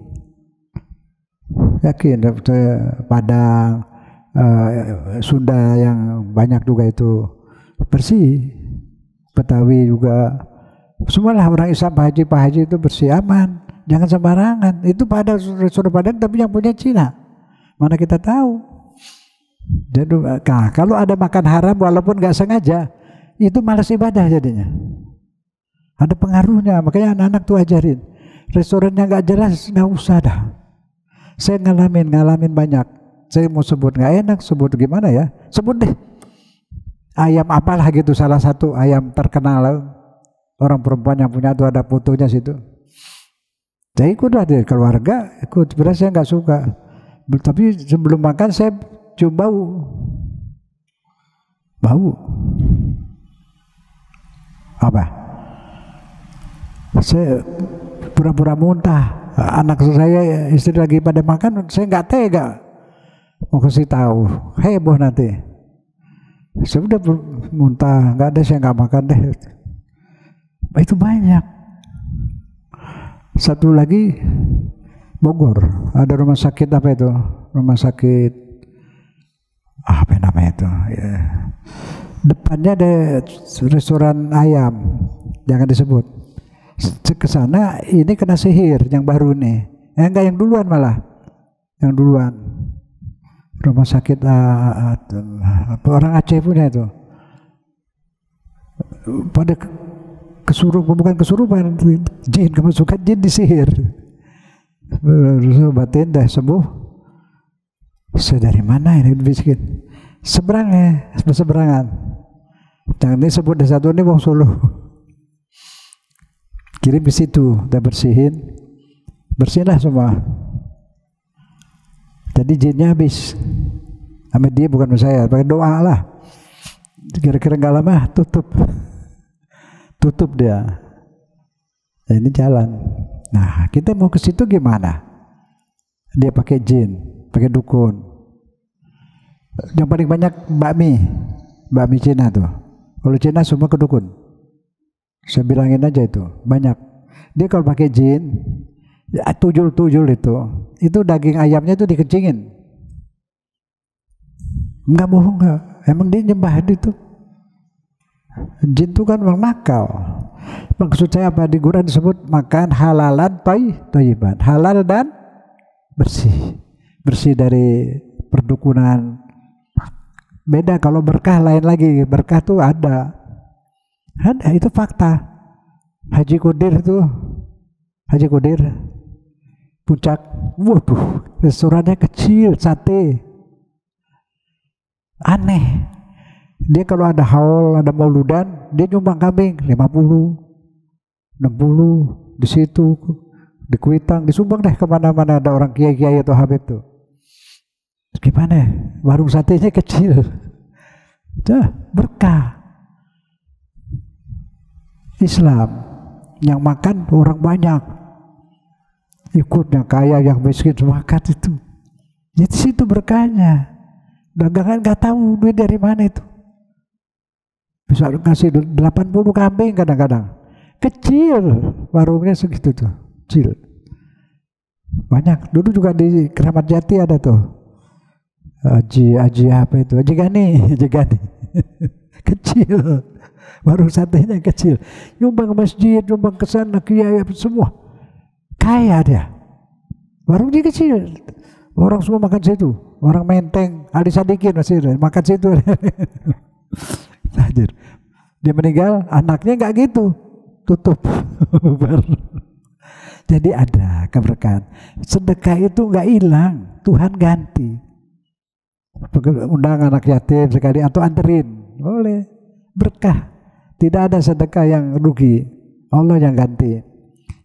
Padang, Sunda yang banyak juga itu bersih, Betawi juga, semualah orang Islam, Pak Haji itu bersih, aman, jangan sembarangan. Itu pada restoran Padang tapi yang punya Cina, mana kita tahu. Jadi, nah, kalau ada makan haram walaupun nggak sengaja, itu malas ibadah jadinya. Ada pengaruhnya, makanya anak-anak tuh ajarin. Restorannya nggak jelas, nggak usah dah. Saya ngalamin banyak. Saya mau sebut nggak enak, sebut gimana ya? Sebut deh. Ayam apalah gitu, salah satu ayam terkenal. Orang perempuan yang punya tuh ada fotonya situ. Saya ikut lah dari keluarga, ikut. Sebenarnya saya nggak suka. Tapi sebelum makan saya cium bau apa? Saya pura-pura muntah. Anak saya, istri lagi pada makan, saya nggak tega mau kasih tahu, heboh nanti. Saya udah muntah, nggak ada, saya nggak makan deh. Itu banyak. Satu lagi Bogor, ada rumah sakit apa itu? Rumah sakit apa namanya itu? Ya. Depannya ada restoran ayam, jangan disebut. Ke sana ini kena sihir yang baru nih. Enggak, yang duluan malah. Yang duluan. Rumah sakit orang Aceh punya itu. Pada bukan kesurupan, jin, kemasukan jin disihir. Obatin dah sembuh. Saya dari mana ini bikin? Seberangan. Jangan disebut desa satu ini wong Solo. Kirim di situ, udah bersihinlah semua. Jadi jinnya habis. Sama dia bukan sama saya, pakai doa lah. Kira-kira nggak lama tutup dia. Nah, ini jalan. Nah, kita mau ke situ gimana? Dia pakai jin, pakai dukun. Yang paling banyak bakmi Cina tuh. Kalau Cina semua ke dukun. Saya bilangin aja itu banyak. Dia kalau pakai jin, Ya, tujul-tujul itu daging ayamnya itu dikencingin. Enggak bohong, enggak. Emang dia nyembah itu. Jin itu kan orang nakal. Maksud saya apa? Di Quran disebut makan halalan thayyiban, halal dan bersih. Bersih dari perdukunan. Beda kalau berkah lain lagi. Berkah tuh ada. Ada, itu fakta. Haji Qadir Puncak, waduh, restorannya kecil, sate. Aneh. Dia kalau ada haul, ada mauludan, dia nyumbang kambing 50, 60 di situ, di Kuitang, disumbang deh kemana-mana ada orang kiai-kiai atau habib tuh. Gimana? Warung satenya kecil, dah berkah. Islam yang makan orang banyak, ikutnya kaya yang miskin makan itu. Jadi situ berkahnya. Dagangan nggak tahu duit dari mana itu. Bisa ngasih 80 kambing kadang-kadang. Kecil warungnya segitu tuh, kecil. Banyak. Dulu juga di Keramat Jati ada tuh. Haji apa itu? Haji Gani. Kecil. Warung satenya kecil. Nyumbang ke masjid, nyumbang ke sana, kiai semua. Kaya dia. Warungnya kecil. Orang semua makan situ. Orang Menteng, Ali Sadikin masih makan situ. Dia meninggal, anaknya nggak gitu, tutup. Jadi ada keberkahan. Sedekah itu nggak hilang, Tuhan ganti. Undang anak yatim sekali atau anterin, boleh. Berkah. Tidak ada sedekah yang rugi, Allah yang ganti.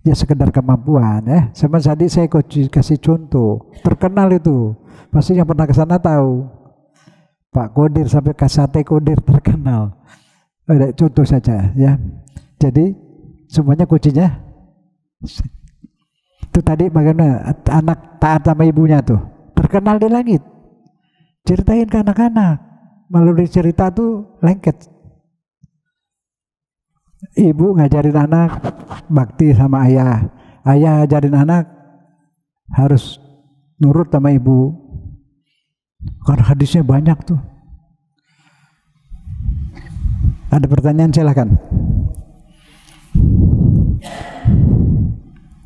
Ya sekedar kemampuan ya. Sama tadi saya kasih contoh, terkenal itu. Pasti yang pernah ke sana tahu. Pak Qadir sampai ke sate Qadir terkenal. Ada contoh saja ya. Jadi semuanya kuncinya itu tadi bagaimana anak taat sama ibunya tuh terkenal di langit. Ceritain ke anak-anak melalui cerita tuh lengket. Ibu ngajarin anak bakti sama ayah. Ayah ngajarin anak harus nurut sama ibu. Karena hadisnya banyak tuh. Ada pertanyaan silakan.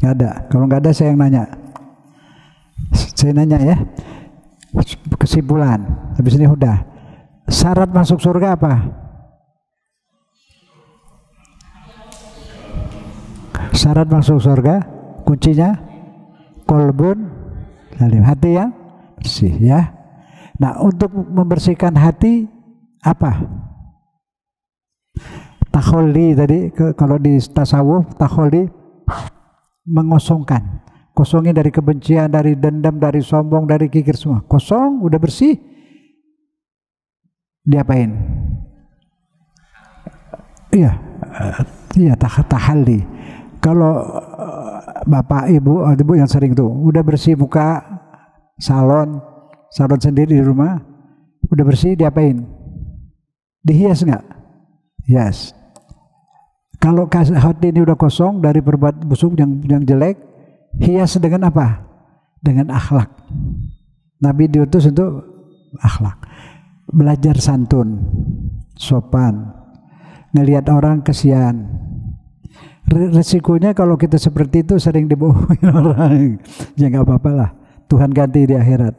Nggak ada. Kalau nggak ada saya yang nanya. Saya nanya ya. Kesimpulan. Habis ini udah. Syarat masuk surga apa? Syarat masuk surga kuncinya kolbun salim, hati yang bersih ya. Nah untuk membersihkan hati apa? Takholli tadi kalau di tasawuf takholli mengosongkan, kosongin dari kebencian, dari dendam, dari sombong, dari kikir semua. Kosong, udah bersih. Diapain? Iya tahalli. Kalau bapak ibu yang sering tuh udah bersih buka salon sendiri di rumah, udah bersih diapain? Dihias nggak? Hias. Kalau hati ini udah kosong dari berbuat busuk yang jelek, hias dengan apa? Dengan akhlak. Nabi diutus untuk akhlak. Belajar santun, sopan, ngelihat orang kesian. Resikonya kalau kita seperti itu sering dibohongin orang, ya nggak apa-apa lah, Tuhan ganti di akhirat.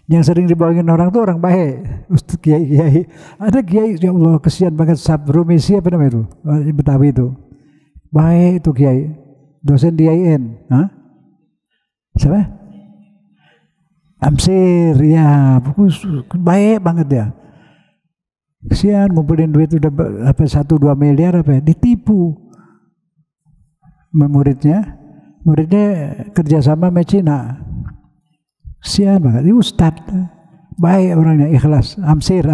Yang sering dibohongin orang tuh orang baik, Ustaz kiai. Ada kiai, ya Allah kesian banget, Sabrumisi apa namanya itu, Betawi itu, baik itu kiai, dosen di IAIN, siapa? Amsir, ya, baik banget ya. Kesian ngumpulin duit udah apa 1-2 miliar apa ya, ditipu. Muridnya kerjasama sama Cina. Kesian banget, ini Ustadz baik orangnya, ikhlas. Amsir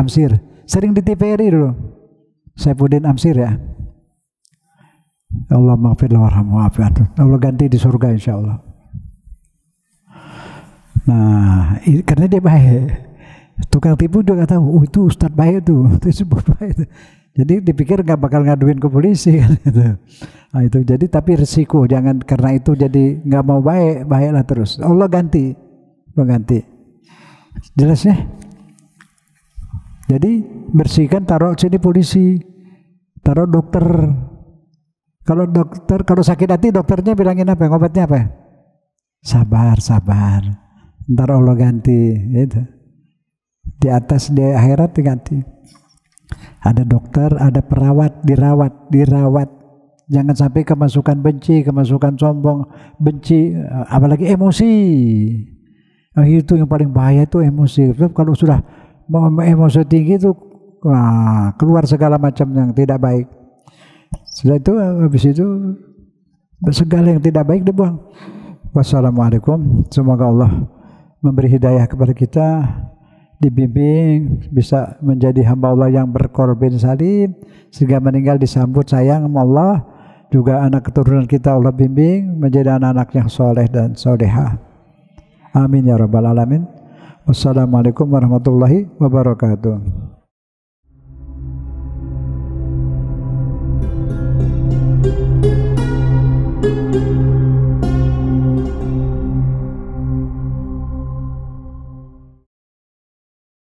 sering di TVRI dulu. Saifuddin Amsir ya. Allah maafin warhamhu wa'afi'anhu. Allah ganti di surga insya Allah. Nah karena dia baik. Tukang tipu juga tahu, oh itu Ustadz baik tuh, itu sebut baik. Jadi dipikir nggak bakal ngaduin ke polisi kan gitu. Nah, itu jadi tapi resiko, jangan karena itu jadi nggak mau baiklah terus. Allah ganti. Jelas ya? Jadi bersihkan, taruh sini polisi, taruh dokter. Kalau sakit hati dokternya bilangin apa? Obatnya apa? Sabar. Ntar Allah ganti. Gitu. Di atas di akhirat diganti. Ada dokter, ada perawat, dirawat. Jangan sampai kemasukan benci, kemasukan sombong, benci, apalagi emosi. Nah, itu yang paling bahaya itu emosi. Kalau sudah emosi tinggi itu keluar segala macam yang tidak baik. Setelah itu habis itu segala yang tidak baik dibuang. Wassalamualaikum. Semoga Allah memberi hidayah kepada kita, dibimbing bisa menjadi hamba Allah yang berkorban salim sehingga meninggal disambut sayang sama Allah. Juga anak keturunan kita Allah bimbing menjadi anak-anak yang soleh dan solehah. Amin ya rabbal alamin. Wassalamualaikum warahmatullahi wabarakatuh.